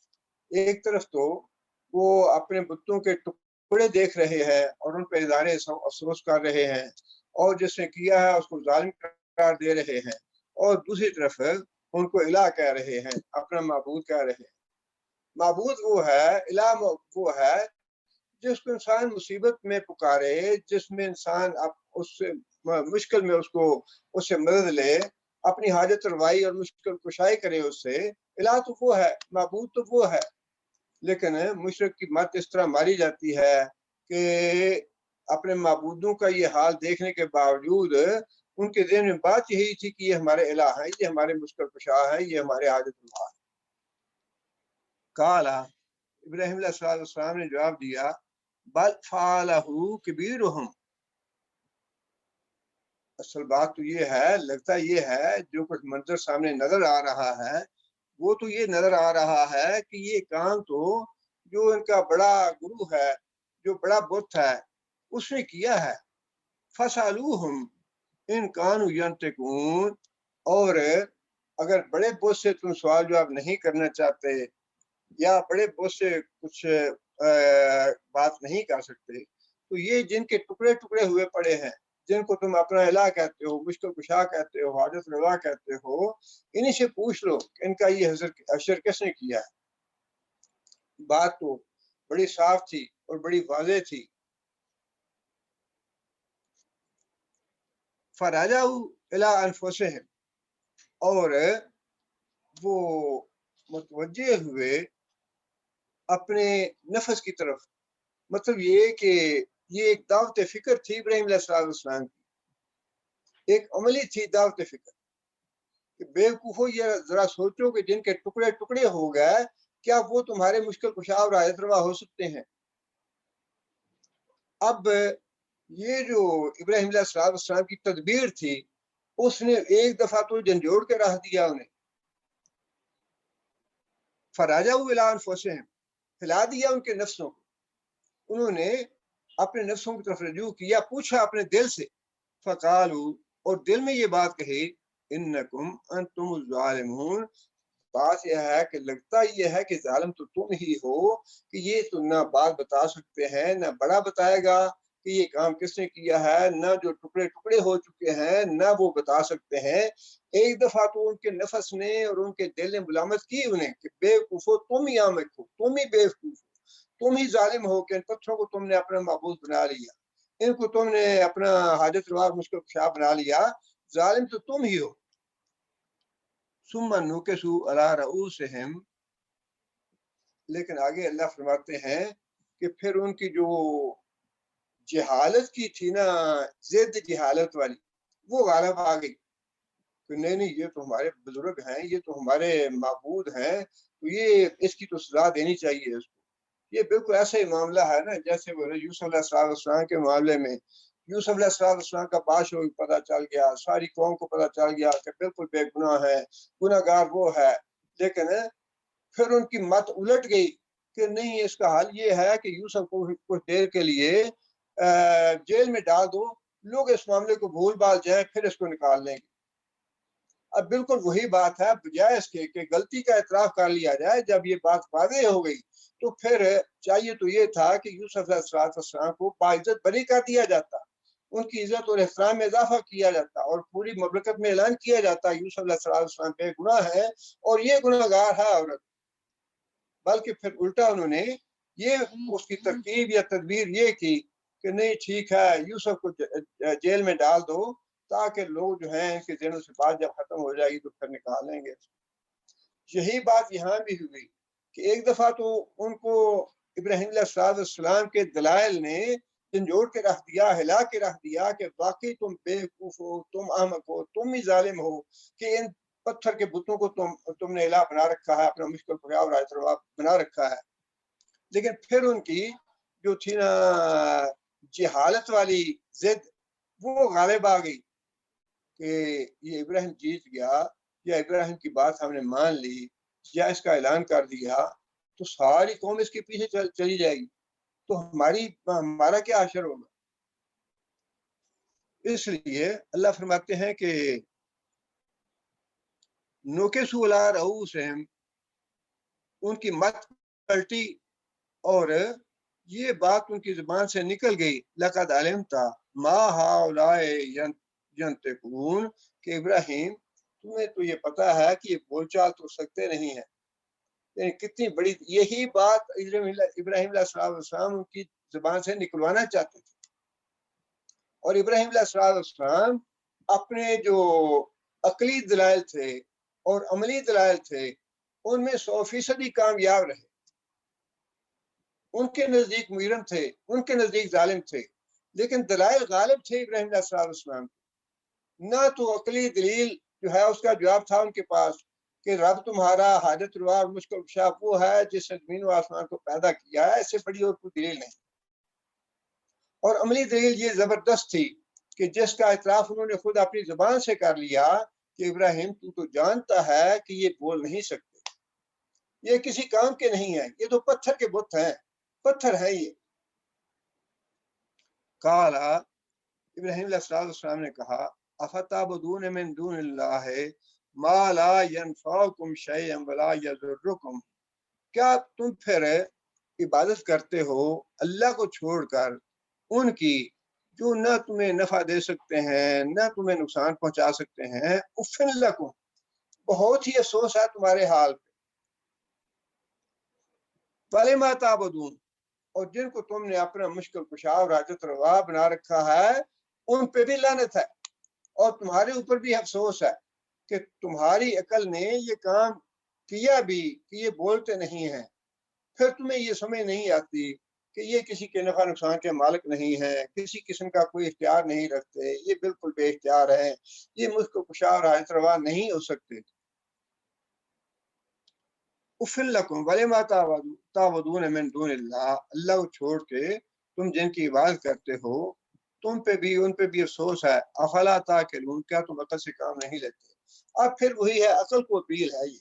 ایک طرف تو وہ اپنے بتوں کے ٹکڑے دیکھ رہے ہیں اور ان پہ اظہار افسوس کر رہے ہیں, اور جس نے کیا ہے اس کو ظالم قرار دے رہے ہیں, اور دوسری طرف ان کو الہ کہہ رہے ہیں, اپنا معبود کہہ رہے ہیں. معبود وہ ہے, الہ وہ ہے جس کو انسان مصیبت میں پکارے, جس میں انسان اس سے مشکل میں اس سے مدد لے, اپنی حاجت روائی اور مشکل کشائی کرے اس سے. الہ تو وہ ہے, معبود تو وہ ہے. لیکن مشرک کی مت اس طرح ماری جاتی ہے کہ اپنے معبودوں کا یہ حال دیکھنے کے باوجود ان کے ذہن میں بات یہی تھی کہ یہ ہمارے الہ ہیں, یہ ہمارے مشکل کشا ہیں, یہ ہمارے حاجت روا ہیں. قالا, ابراہیم علیہ السلام نے جواب دیا, بل فعلہ کبیرہم, اصل بات تو یہ ہے, لگتا یہ ہے جو کچھ منظر سامنے نظر آ رہا ہے وہ تو یہ نظر آ رہا ہے کہ یہ کام تو جو ان کا بڑا گرو ہے, جو بڑا بت ہے, اس نے کیا ہے. فسألوہم ان کانوا ینطقون, اور اگر بڑے بت سے تم سوال جواب نہیں کرنا چاہتے یا بڑے بت سے کچھ بات نہیں کر سکتے, تو یہ جن کے ٹکڑے ٹکڑے ہوئے پڑے ہیں, جن کو تم اپنا الہ کہتے ہو, مشکل کشا کہتے ہو, حاجت روا کہتے ہو, انہی سے پوچھ لو کہ ان کا یہ حشر کس نے کیا ہے. بات تو بڑی صاف تھی اور بڑی واضح تھی. فرجعوا الی انفسہم, اور وہ متوجہ ہوئے اپنے نفس کی طرف. مطلب یہ کہ یہ ایک دعوت فکر تھی ابراہیم علیہ السلام کی، ایک عملی تھی دعوت فکر کہ بے وقوفو یہ ذرا سوچو کہ جن کے ٹکڑے ٹکڑے ہو گئے کیا وہ تمہارے مشکل کشا اور حاجت روا ہو سکتے ہیں؟ اب یہ جو ابراہیم علیہ السلام کی تدبیر تھی اس نے ایک دفعہ تو جھنجھوڑ کے رکھ دیا انہیں. فراجعوا الی انفسہم، پھیلا دیا ان کے نفسوں کو. انہوں نے اپنے نفسوں کی طرف رجوع کیا، پوچھا اپنے دل سے. فقالوا، اور دل میں یہ بات کہی، انکم انتم الظالمون، بات یہ ہے کہ لگتا یہ ہے کہ ظالم تو تم ہی ہو، کہ یہ تو نہ بات بتا سکتے ہیں، نہ بڑا بتائے گا کہ یہ کام کس نے کیا ہے، نہ جو ٹکڑے ٹکڑے ہو چکے ہیں نہ وہ بتا سکتے ہیں. ایک دفعہ تو ان کے نفس نے اور ان کے دل نے ملامت کی انہیں کہ بے وقوفو، تم ہی آمد ہو، تم ہی بے وقوف ہو، تم ہی ظالم ہو کہ ان پتھروں کو تم نے اپنا معبود بنا لیا، ان کو تم نے اپنا حاجت روا مشکل کشا بنا لیا، ظالم تو تم ہی ہو. ثم نکسوا علی رؤوسہم، لیکن آگے اللہ فرماتے ہیں کہ پھر ان کی جو جہالت کی تھی نا، ضد جہالت والی، وہ غالب آ گئی کہ نہیں نہیں یہ تو ہمارے بزرگ ہیں، یہ تو ہمارے معبود ہیں، تو یہ اس کی تو سزا دینی چاہیے اس کو. یہ بالکل ایسا ہی معاملہ ہے نا جیسے وہ یوسف علیہ السلام کے معاملے میں. یوسف علیہ السلام کا بادشاہ کو پتہ چل گیا، ساری قوم کو پتہ چل گیا کہ بالکل بے گناہ ہے، گناہ گار وہ ہے. لیکن پھر ان کی مت الٹ گئی کہ نہیں، اس کا حل یہ ہے کہ یوسف کو کچھ دیر کے لیے جیل میں ڈال دو، لوگ اس معاملے کو بھول بھال جائیں، پھر اس کو نکال لیں گے. اب بالکل وہی بات ہے، بجائے اس کے کہ غلطی کا اعتراف کر لیا جائے، جب یہ بات واضح ہو گئی تو پھر چاہیے تو یہ تھا کہ یوسف علیہ السلام کو باعزت بری کر دیا جاتا، ان کی عزت اور احترام میں اضافہ کیا جاتا اور پوری مملکت میں اعلان کیا جاتا یوسف علیہ السلام بے گناہ ہے اور یہ گناہ گار ہے عورت. بلکہ پھر الٹا انہوں نے یہ اس کی ترکیب یا تدبیر یہ کی کہ نہیں ٹھیک ہے، یوسف کو جیل میں ڈال دو تاکہ لوگ جو ہیں ان کے ذہنوں سے بات جب ختم ہو جائے گی تو پھر نکال لیں گے. یہی بات یہاں بھی ہوئی کہ ایک دفعہ تو ان کو ابراہیم علیہ السلام کے دلائل نے جھنجھوڑ کے رکھ دیا، ہلا کے رکھ دیا کہ واقعی تم بے وقوف ہو، تم احمق ہو، تم ہی ظالم ہو کہ ان پتھر کے بتوں کو تم نے الہ بنا رکھا ہے، اپنا مشکل کشا اور حاجت روا بنا رکھا ہے. لیکن پھر ان کی جو تھی نا جہالت والی ضد، وہ غالب آ گئی کہ یہ ابراہیم جیت گیا، یا ابراہیم کی بات ہم نے مان لی یا اس کا اعلان کر دیا تو ساری قوم اس کے پیچھے چلی جائے گی، تو ہمارا کیا حشر ہوگا. اس لیے اللہ فرماتے ہیں کہ نوکسوا علی رؤوسہم، ان کی مت پلٹی اور یہ بات ان کی زبان سے نکل گئی، لقد علمت ما هؤلاء ينطقون، کہ ابراہیم تمہیں تو یہ پتا ہے کہ یہ بول چال تو سکتے نہیں ہیں. یعنی کتنی بڑی یہی بات ابراہیم علیہ السلام ان کی زبان سے نکلوانا چاہتے تھے. اور ابراہیم علیہ السلام اپنے جو عقلی دلائل تھے اور عملی دلائل تھے ان میں 100% کامیاب رہے. ان کے نزدیک مجرم تھے، ان کے نزدیک ظالم تھے، لیکن دلائل غالب تھے ابراہیم علیہ السلام. نہ تو عقلی دلیل جو ہے اس کا جواب تھا ان کے پاس کہ رب تمہارا حاجت روا اور مشکل کشا وہ ہے جس نے زمین و آسمان کو پیدا کیا ہے، اس سے بڑی اور کوئی دلیل نہیں. اور عملی دلیل یہ زبردست تھی کہ جس کا اعتراف انہوں نے خود اپنی زبان سے کر لیا کہ ابراہیم تو جانتا ہے کہ یہ بول نہیں سکتے، یہ کسی کام کے نہیں ہیں، یہ تو پتھر کے بت ہیں، پتھر ہے یہ. قال، ابراہیم علیہ السلام نے کہا، افتعبدون من دون اللہ ما لا ينفعکم شیئا ولا یضرکم، کیا تم پھر عبادت کرتے ہو اللہ کو چھوڑ کر ان کی جو نہ تمہیں نفع دے سکتے ہیں نہ تمہیں نقصان پہنچا سکتے ہیں. افن لکم، بہت ہی افسوس ہے تمہارے حال پہ. فلما تعبدون، اور جن کو تم نے اپنا مشکل کشا اور حاجت روا بنا رکھا ہے ان پہ بھی لعنت ہے، اور تمہارے اوپر بھی افسوس ہے کہ تمہاری عقل نے یہ کام کیا بھی کہ یہ بولتے نہیں ہیں، پھر تمہیں یہ سمجھ نہیں آتی کہ یہ کسی کے نفع نقصان کے مالک نہیں ہے، کسی قسم کا کوئی اختیار نہیں رکھتے، یہ بالکل بے اختیار ہیں، یہ مجھ کو کشا اور حاجت روا نہیں ہو سکتے۔ افل لکم ولما تعبدون من دون اللہ، اللہ کو چھوڑ کے تم جن کی عبادت کرتے ہو، تم پہ بھی ان پہ بھی افسوس ہے۔ افلا تعقلون، کیا تم عقل سے کام نہیں لیتے؟ اب پھر وہی ہے، عقل کو اپیل ہے، یہ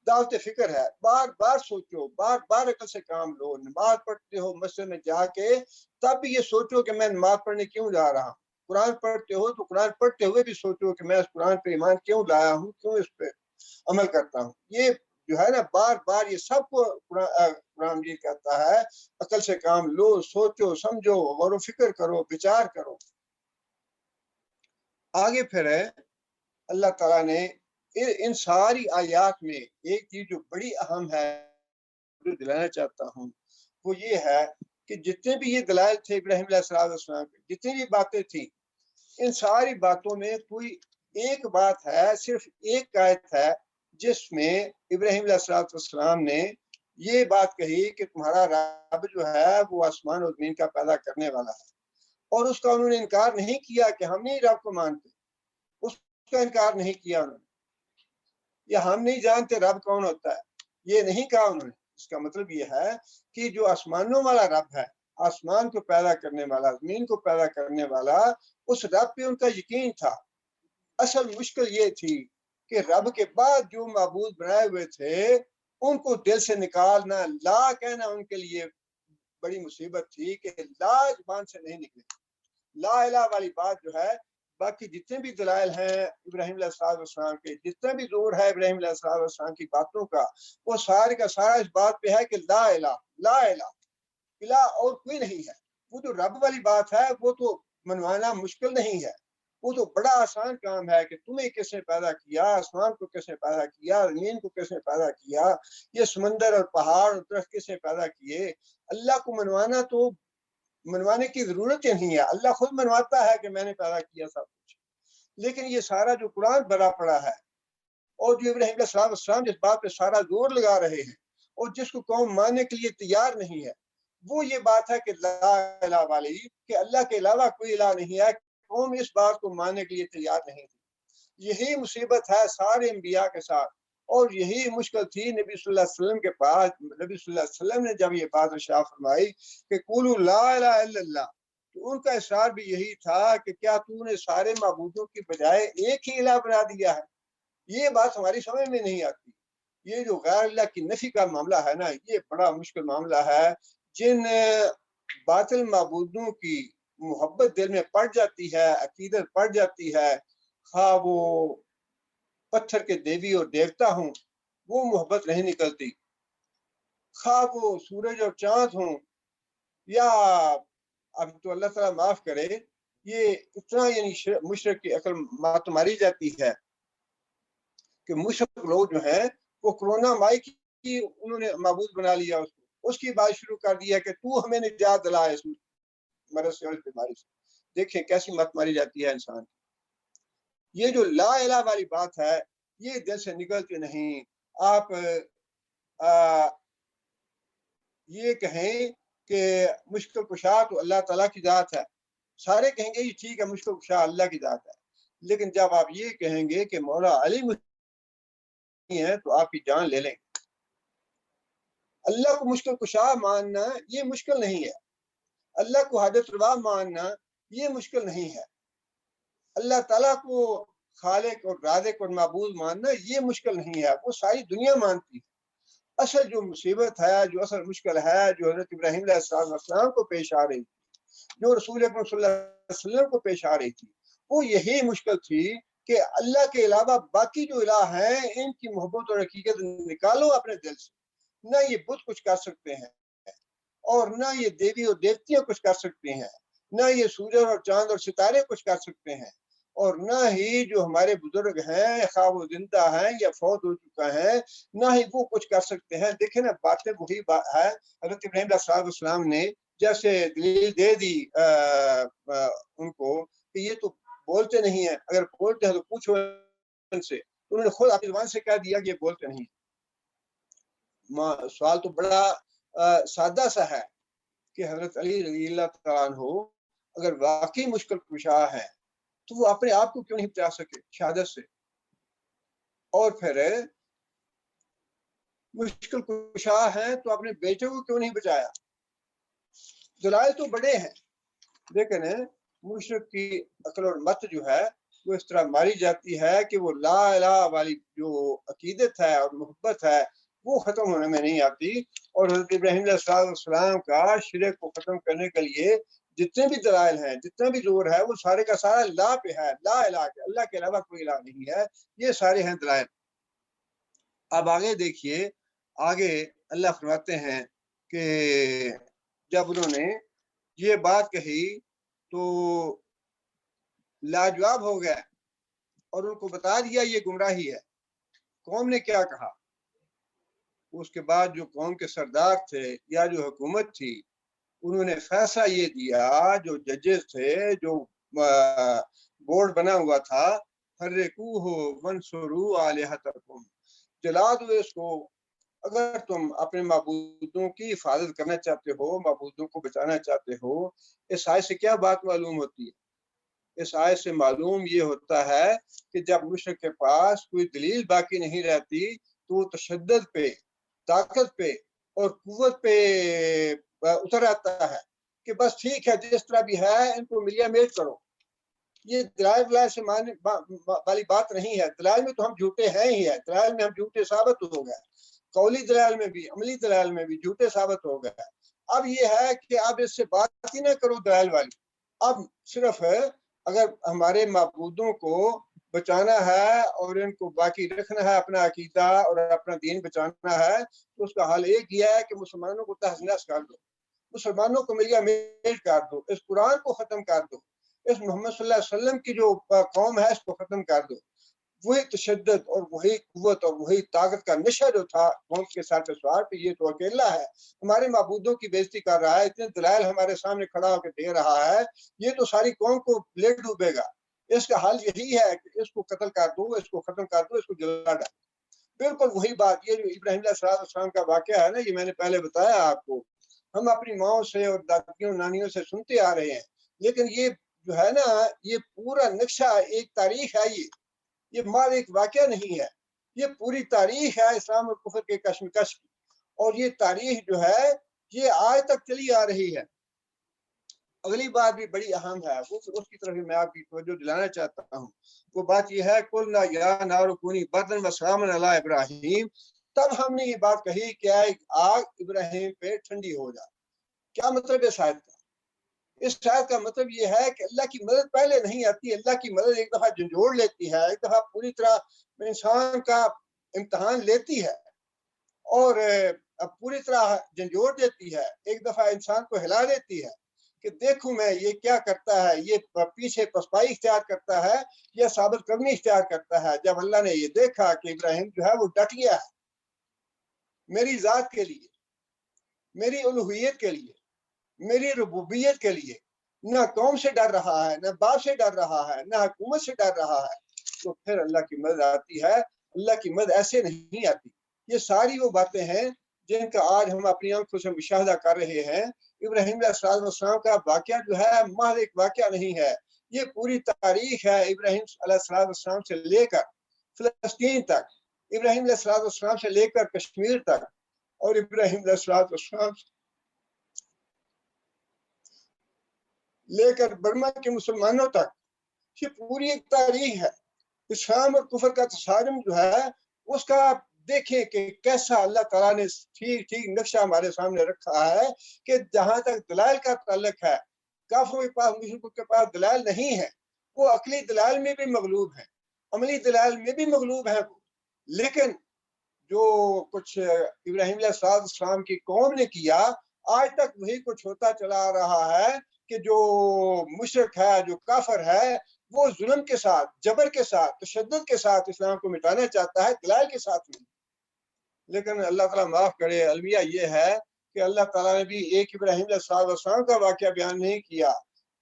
دعوت فکر ہے، بار بار سوچو، بار بار عقل سے کام لو۔ نماز پڑھتے ہو مسجد میں جا کے، تب بھی یہ سوچو کہ میں نماز پڑھنے کیوں جا رہا ہوں۔ قرآن پڑھتے ہو تو قرآن پڑھتے ہوئے بھی سوچو کہ میں اس قرآن پہ ایمان کیوں لایا ہوں، کیوں اس پہ عمل کرتا ہوں۔ یہ جو ہے نا بار بار یہ سب کو قرآن جی کہتا ہے، عقل سے کام لو، سوچو سمجھو، غور و فکر کرو، بچار کرو۔ آگے پھر ہے اللہ تعالیٰ نے ان ساری آیات میں ایک چیز جو بڑی اہم ہے جو دلانا چاہتا ہوں، وہ یہ ہے کہ جتنے بھی یہ دلائل تھے ابراہیم علیہ السلام کے، جتنی بھی باتیں تھیں، ان ساری باتوں میں کوئی ایک بات ہے، صرف ایک آیت ہے جس میں ابراہیم علیہ السلام نے یہ بات کہی کہ تمہارا رب جو ہے وہ آسمان اور زمین کا پیدا کرنے والا ہے، اور اس کا انہوں نے انکار نہیں کیا کہ ہم نہیں رب کو مانتے، اس کا انکار نہیں کیا انہوں نے، یا ہم نہیں جانتے رب کون ہوتا ہے، یہ نہیں کہا انہوں نے۔ اس کا مطلب یہ ہے کہ جو آسمانوں والا رب ہے، آسمان کو پیدا کرنے والا، زمین کو پیدا کرنے والا، اس رب پہ ان کا یقین تھا۔ اصل مشکل یہ تھی کہ رب کے بعد جو معبود بنائے ہوئے تھے ان کو دل سے نکالنا، لا کہنا ان کے لیے بڑی مصیبت تھی کہ لا زبان سے نہیں نکلے۔ لا الہ والی بات جو ہے، باقی جتنے بھی دلائل ہیں ابراہیم علیہ السلام کے، جتنا بھی زور ہے ابراہیم علیہ السلام کی باتوں کا، وہ سارے کا سارا اس بات پہ ہے کہ لا الہ، لا الہ، الہ اور کوئی نہیں ہے۔ وہ جو رب والی بات ہے وہ تو منوانا مشکل نہیں ہے، وہ تو بڑا آسان کام ہے کہ تمہیں کس نے پیدا کیا، آسمان کو کس نے پیدا کیا، زمین کو کس نے پیدا کیا، یہ سمندر اور پہاڑ اور درخت کس نے پیدا کیے۔ اللہ کو منوانا تو منوانے کی ضرورت ہی نہیں ہے، اللہ خود منواتا ہے کہ میں نے پیدا کیا سب کچھ۔ لیکن یہ سارا جو قرآن بھرا پڑا ہے، اور جو ابراہیم علیہ السلام جس بات پہ سارا زور لگا رہے ہیں اور جس کو قوم ماننے کے لیے تیار نہیں ہے، وہ یہ بات ہے کہ لا الہ والی، کہ اللہ کے علاوہ کوئی الہ نہیں ہے۔ قوم اس بات کو ماننے کے لیے تیار نہیں تھی۔ یہی مصیبت ہے سارے انبیاء کے ساتھ، اور یہی مشکل تھی نبی صلی اللہ علیہ وسلم کے پاس۔ نبی صلی اللہ علیہ وسلم نے جب یہ بات ارشاد فرمائی کہ قولوا لا الہ الا اللہ، تو ان کا اصرار بھی یہی تھا کہ کیا تو نے سارے معبودوں کی بجائے ایک ہی الہ بنا دیا ہے؟ یہ بات ہماری سمجھ میں نہیں آتی۔ یہ جو غیر اللہ کی نفی کا معاملہ ہے نا، یہ بڑا مشکل معاملہ ہے۔ جن باطل معبودوں کی محبت دل میں پڑ جاتی ہے، عقیدت پڑ جاتی ہے، خواہ وہ پتھر کے دیوی اور دیوتا ہوں، وہ محبت نہیں نکلتی، خواہ وہ سورج اور چاند ہوں، یا اب تو اللہ تعالیٰ معاف کرے، یہ اتنا یعنی مشرک کی عقل مات ماری جاتی ہے کہ مشرک لوگ جو ہیں وہ کرونا مائی کی انہوں نے معبود بنا لیا، اس کی بات شروع کر دیا کہ تو ہمیں نجات دلا اس مرض سے اور اس بیماری سے۔ دیکھیں کیسی مت ماری جاتی ہے انسان کی۔ یہ جو لا الہ والی بات ہے یہ دل سے نکلتی نہیں۔ آپ یہ کہیں کہ مشکل کشا تو اللہ تعالیٰ کی ذات ہے، سارے کہیں گے یہ ٹھیک ہے مشکل کشا اللہ کی ذات ہے، لیکن جب آپ یہ کہیں گے کہ مولا علی ہے تو آپ کی جان لے لیں۔ اللہ کو مشکل کشا ماننا یہ مشکل نہیں ہے، اللہ کو حاجت روا ماننا یہ مشکل نہیں ہے، اللہ تعالیٰ کو خالق اور رازق اور معبود ماننا یہ مشکل نہیں ہے، وہ ساری دنیا مانتی ہے۔ اصل جو مصیبت ہے، جو اصل مشکل ہے، جو حضرت ابراہیم علیہ السلام کو پیش آ رہی تھی، جو رسول اکرم صلی اللہ علیہ وسلم کو پیش آ رہی تھی، وہ یہی مشکل تھی کہ اللہ کے علاوہ باقی جو الہ ہیں ان کی محبت اور حقیقت نکالو اپنے دل سے۔ نہ یہ بت کچھ کر سکتے ہیں، اور نہ یہ دیوی اور دیوتیاں کچھ کر سکتے ہیں، نہ یہ سورج اور چاند اور ستارے کچھ کر سکتے ہیں، اور نہ ہی جو ہمارے بزرگ ہیں خواہ وہ زندہ ہیں یا فوت ہو چکا ہے، نہ ہی وہ کچھ کر سکتے ہیں۔ دیکھیں نا باتیں وہی ہے، حضرت ابراہیم علیہ السلام نے جیسے دلیل دے دی ان کو کہ یہ تو بولتے نہیں ہیں، اگر بولتے ہیں تو پوچھو ان سے، انہوں نے خود اپنی زبان سے کہہ دیا کہ یہ بولتے نہیں۔ سوال تو بڑا سادہ سا ہے کہ حضرت علی رضی اللہ تعالیٰ عنہ اگر واقعی مشکل کشا ہے تو وہ اپنے آپ کو کیوں نہیں بچا سکے شہادت سے، اور پھر مشکل کشا ہے تو اپنے بیٹے کو کیوں نہیں بچایا؟ دلائل تو بڑے ہیں، لیکن مشرک کی عقل اور مت جو ہے وہ اس طرح ماری جاتی ہے کہ وہ لا الہ والی جو عقیدت ہے اور محبت ہے وہ ختم ہونے میں نہیں آتی۔ اور حضرت ابراہیم علیہ السلام کا شرک کو ختم کرنے کے لیے جتنے بھی دلائل ہیں، جتنا بھی زور ہے، وہ سارے کا سارا لا پہ ہے، لا الہ کے، اللہ کے علاوہ کوئی الہ نہیں ہے، یہ سارے ہیں دلائل۔ اب آگے دیکھیے، آگے اللہ فرماتے ہیں کہ جب انہوں نے یہ بات کہی تو لاجواب ہو گیا اور ان کو بتا دیا یہ گمراہی ہے۔ قوم نے کیا کہا؟ اس کے بعد جو قوم کے سردار تھے یا جو حکومت تھی، انہوں نے فیصلہ یہ دیا، جو ججز تھے، جو بورڈ بنا ہوا تھا، حرکوہ وانصروا آلہتکم، جلا دو اس کو، اگر تم اپنے معبودوں کی حفاظت کرنا چاہتے ہو، معبودوں کو بچانا چاہتے ہو۔ اس آیت سے کیا بات معلوم ہوتی ہے؟ اس آیت سے معلوم یہ ہوتا ہے کہ جب مشرک کے پاس کوئی دلیل باقی نہیں رہتی تو وہ تشدد پہ، طاقت پہ اور قوت پہ اتر آتا ہے کہ بس ٹھیک ہے، جس طرح بھی ہے ان کو ملیا میٹ کرو۔ یہ دلائل سے والی بات نہیں ہے، دلائل میں تو ہم جھوٹے ہیں ہی ہے، دلائل میں ہم جھوٹے ثابت ہو گئے، قولی دلائل میں بھی، عملی دلائل میں بھی جھوٹے ثابت ہو گئے۔ اب یہ ہے کہ اب اس سے بات ہی نہ کرو دلائل والی، اب صرف اگر ہمارے معبودوں کو بچانا ہے اور ان کو باقی رکھنا ہے، اپنا عقیدہ اور اپنا دین بچانا ہے، تو اس کا حل ایک ہی ہے کہ مسلمانوں کو تہس نہس کر دو، مسلمانوں کو ملیا میٹ کر دو، اس قرآن کو ختم کر دو، اس محمد صلی اللہ علیہ وسلم کی جو قوم ہے اس کو ختم کر دو۔ وہی تشدد اور وہی قوت اور وہی طاقت کا نشہ جو تھا قوم کے ساتھ سوار پہ، یہ تو اکیلا ہے، ہمارے معبودوں کی بےزتی کر رہا ہے، اتنے دلائل ہمارے سامنے کھڑا ہو کے دے رہا ہے، یہ تو ساری قوم کو لے ڈوبے گا۔ اس کا حل یہی ہے کہ اس کو قتل کر دو، اس کو ختم کر دو، اس کو جلا ڈالو۔ بالکل وہی بات، یہ جو ابراہیم علیہ السلام کا واقعہ ہے نا، یہ میں نے پہلے بتایا آپ کو، ہم اپنی ماؤں سے اور دادیوں نانیوں سے سنتے آ رہے ہیں، لیکن یہ جو ہے نا، یہ پورا نقشہ ایک تاریخ ہے، یہ مال ایک واقعہ نہیں ہے، یہ پوری تاریخ ہے اسلام اور کفر کے کشمکش کی، اور یہ تاریخ جو ہے یہ آج تک چلی آ رہی ہے۔ اگلی بات بھی بڑی اہم ہے، اس کی طرف میں آپ کی توجہ دلانا چاہتا ہوں۔ وہ بات یہ ہے، قلنا یا نار کونی بردن وسلاما علی ابراہیم، تب ہم نے یہ بات کہی کہ آگ ابراہیم پہ ٹھنڈی ہو جائے۔ کیا مطلب ہے شاید کا؟ اس شاید کا مطلب یہ ہے کہ اللہ کی مدد پہلے نہیں آتی، اللہ کی مدد ایک دفعہ جھنجھوڑ لیتی ہے، ایک دفعہ پوری طرح انسان کا امتحان لیتی ہے اور پوری طرح جھنجھوڑ دیتی ہے، ایک دفعہ انسان کو ہلا دیتی ہے کہ دیکھوں میں یہ کیا کرتا ہے، یہ پیچھے پسپائی اختیار کرتا ہے یا ثابت کرنی اختیار کرتا ہے۔ جب اللہ نے یہ دیکھا کہ ابراہیم جو ہے وہ ڈٹ گیا ہے میری ذات کے لیے، میری الوہیت کے لیے، میری ربوبیت کے لیے، نہ قوم سے ڈر رہا ہے، نہ باپ سے ڈر رہا ہے، نہ حکومت سے ڈر رہا ہے، تو پھر اللہ کی مدد آتی ہے۔ اللہ کی مدد ایسے نہیں آتی۔ یہ ساری وہ باتیں ہیں جن کا آج ہم اپنی آنکھوں سے مشاہدہ کر رہے ہیں۔ ابراہیم علیہ السلام کا واقعہ جو ہے محض ایک واقعہ نہیں ہے، یہ پوری تاریخ ہے، ابراہیم علیہ السلام سے لے کر فلسطین تک، ابراہیم علیہ السلام سے لے کر کشمیر تک، اور ابراہیم علیہ السلام لے کر برما کے مسلمانوں تک، یہ پوری ایک تاریخ ہے۔ اسلام اور کفر کا تصادم جو ہے اس کا آپ دیکھیں کہ کیسا اللہ تعالیٰ نے ٹھیک نقشہ ہمارے سامنے رکھا ہے کہ جہاں تک دلائل کا تعلق ہے، کافروں کے پاس، مشرکوں کے پاس دلائل نہیں ہے، وہ عقلی دلائل میں بھی مغلوب ہیں، عملی دلائل میں بھی مغلوب ہیں، لیکن جو کچھ ابراہیم علیہ السلام کی قوم نے کیا، آج تک وہی کچھ ہوتا چلا آ رہا ہے کہ جو مشرک ہے، جو کافر ہے، وہ ظلم کے ساتھ، جبر کے ساتھ، تشدد کے ساتھ اسلام کو مٹانا چاہتا ہے، دلائل کے ساتھ نہیں۔ لیکن اللہ تعالیٰ معاف کرے، المیہ یہ ہے کہ اللہ تعالیٰ نے بھی ایک ابراہیم علیہ السلام کا واقعہ بیان نہیں کیا،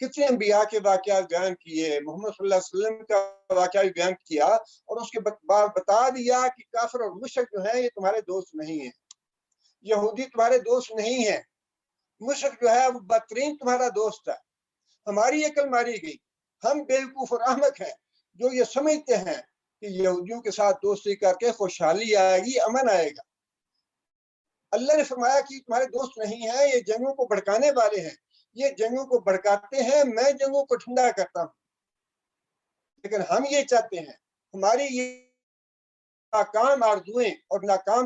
کتنے انبیاء کے واقعات بیان کیے، محمد صلی اللہ علیہ وسلم کا واقعہ بھی بیان کیا، اور اس کے بعد بتا دیا کہ کافر اور مشرک جو ہیں یہ تمہارے دوست نہیں ہیں۔ یہودی تمہارے دوست نہیں ہے، مشرک جو ہے وہ بدترین تمہارا دوست ہے۔ ہماری عقل ماری گئی، ہم بیوقوف اور احمق ہیں جو یہ سمجھتے ہیں کہ یہودیوں کے ساتھ دوستی کر کے خوشحالی آئے گی، امن آئے گا۔ اللہ نے فرمایا کہ تمہارے دوست نہیں ہیں، یہ جنگوں کو بھڑکانے والے ہیں، یہ جنگوں کو بھڑکاتے ہیں، میں جنگوں کو ٹھنڈا کرتا ہوں۔ لیکن ہم یہ چاہتے ہیں، ہماری یہ ناکام آرزوئیں اور ناکام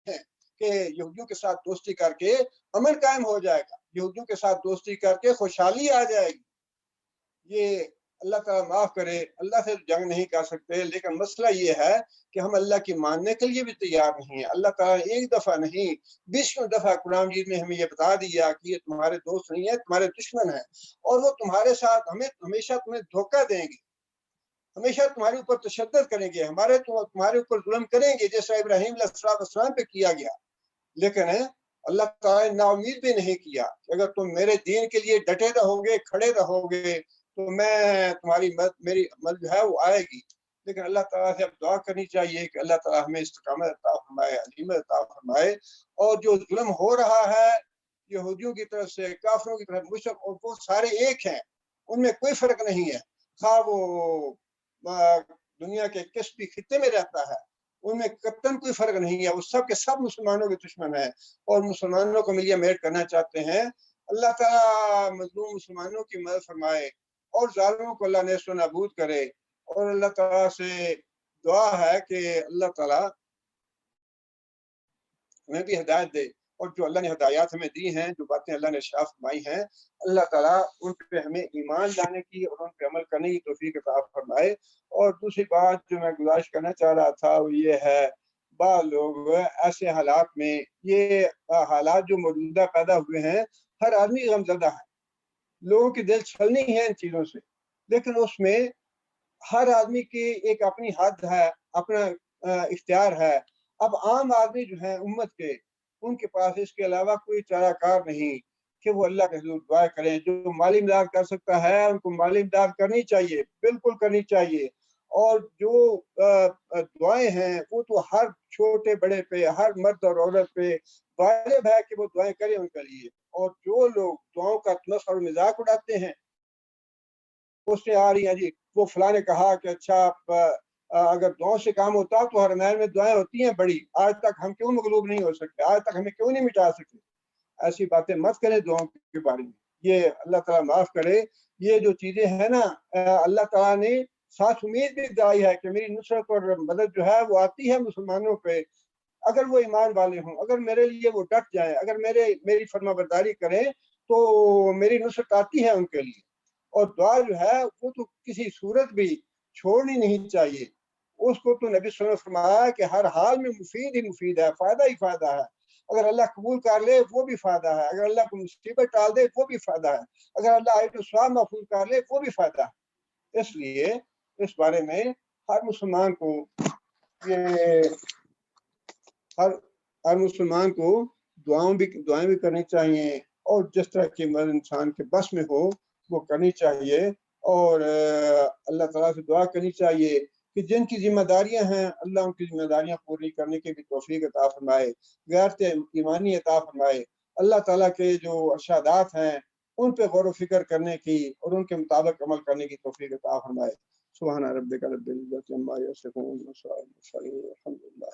ہیں کہ یہودیوں کے ساتھ دوستی کر کے امن قائم ہو جائے گا، یہودیوں کے ساتھ دوستی کر کے خوشحالی آ جائے گی۔ یہ اللہ تعالیٰ معاف کرے، اللہ سے جنگ نہیں کر سکتے، لیکن مسئلہ یہ ہے کہ ہم اللہ کی ماننے کے لیے بھی تیار نہیں ہیں۔ اللہ تعالیٰ ایک دفعہ نہیں 20 دفعہ قرآن مجید میں ہمیں یہ بتا دیا کہ یہ تمہارے دوست نہیں ہیں، تمہارے دشمن ہیں، اور وہ تمہارے ساتھ ہمیشہ تمہیں دھوکہ دیں گے، ہمیشہ تمہارے اوپر تشدد کریں گے، تمہارے اوپر ظلم کریں گے، جیسا ابراہیم علیہ السلام پہ کیا گیا۔ لیکن اللہ تعالیٰ نے نا امید بھی نہیں کیا کہ اگر تم میرے دین کے لیے ڈٹے رہو گے، کھڑے رہو گے، تو میں تمہاری میری مدد جو ہے وہ آئے گی۔ لیکن اللہ تعالیٰ سے اب دعا کرنی چاہیے کہ اللہ تعالیٰ ہمیں استقامت عطا فرمائے، عزیمت عطا فرمائے، اور جو ظلم ہو رہا ہے یہودیوں کی طرف سے، کافروں کی طرف، مشرک، اور وہ سارے ایک ہیں، ان میں کوئی فرق نہیں ہے، خواہ وہ دنیا کے کس بھی خطے میں رہتا ہے، ان میں قطعاً کوئی فرق نہیں ہے، وہ سب کے سب مسلمانوں کے دشمن ہیں اور مسلمانوں کو ملیے میٹ کرنا چاہتے ہیں۔ اللہ تعالیٰ مظلوم مسلمانوں کی مدد فرمائے اور ظالموں کو اللہ نیست و نابود کرے، اور اللہ تعالیٰ سے دعا ہے کہ اللہ تعالیٰ ہمیں بھی ہدایت دے، اور جو اللہ نے ہدایات ہمیں دی ہیں، جو باتیں اللہ نے ارشاد فرمائی ہیں، اللہ تعالیٰ ان پہ ہمیں ایمان لانے کی اور ان پہ عمل کرنے کی توفیق عطا فرمائے۔ اور دوسری بات جو میں گزارش کرنا چاہ رہا تھا وہ یہ ہے، بعض لوگ ایسے حالات میں، یہ حالات جو موجودہ پیدا ہوئے ہیں، ہر آدمی غمزدہ ہے، لوگوں کی دل چھلنی ہے ان چیزوں سے، لیکن اس میں ہر آدمی کی ایک اپنی حد ہے، اپنا اختیار ہے۔ اب عام آدمی جو ہیں امت کے، ان کے پاس اس کے علاوہ کوئی چارہ کار نہیں کہ وہ اللہ کے حضور دعائیں کریں۔ جو مالی امداد کر سکتا ہے ان کو مالی امداد کرنی چاہیے، بالکل کرنی چاہیے، اور جو دعائیں ہیں وہ تو ہر چھوٹے بڑے پہ، ہر مرد اور عورت پہ واجب ہے کہ وہ دعائیں کریں ان کے لیے۔ اور جو لوگ دعاؤں کا تمسخر اور مذاق اڑاتے ہیں، اس سے آ رہی ہے جی وہ فلاں نے کہا کہ اچھا اگر دعاؤں سے کام ہوتا تو حرمین میں دعائیں ہوتی ہیں بڑی، آج تک ہم کیوں مغلوب نہیں ہو سکتے، آج تک ہمیں کیوں نہیں مٹا سکتے۔ ایسی باتیں مت کریں دعاؤں کے بارے میں، یہ اللہ تعالیٰ معاف کرے۔ یہ جو چیزیں ہیں نا، اللہ تعالیٰ نے ساتھ امید بھی دلائی ہے کہ میری نصرت اور مدد جو ہے وہ آتی ہے مسلمانوں پہ، اگر وہ ایمان والے ہوں، اگر میرے لیے وہ ڈٹ جائیں، اگر میری فرما برداری کریں تو میری نصرت آتی ہے ان کے لیے۔ اور دعا جو ہے وہ تو کسی صورت بھی چھوڑنی نہیں چاہیے، اس کو تو نبی صلی اللہ علیہ وسلم نے فرمایا کہ ہر حال میں مفید ہی مفید ہے، فائدہ ہی فائدہ ہے۔ اگر اللہ قبول کر لے وہ بھی فائدہ ہے، اگر اللہ کو مصیبت ٹال دے وہ بھی فائدہ ہے، اگر اللہ آیت الثواب محفوظ کر لے وہ بھی فائدہ ہے۔ اس لیے اس بارے میں ہر مسلمان کو ہر مسلمان کو دعائیں بھی کرنی چاہیے، اور جس طرح کی مدد انسان کے بس میں ہو وہ کرنی چاہیے، اور اللہ تعالیٰ سے دعا کرنی چاہیے کہ جن کی ذمہ داریاں ہیں اللہ ان کی ذمہ داریاں پوری کرنے کی بھی توفیق عطا فرمائے، غیرت ایمانی عطا فرمائے، اللہ تعالیٰ کے جو ارشادات ہیں ان پہ غور و فکر کرنے کی اور ان کے مطابق عمل کرنے کی توفیق عطا فرمائے۔ سبحان ربک رب العزت عما یصفون، الحمد للہ۔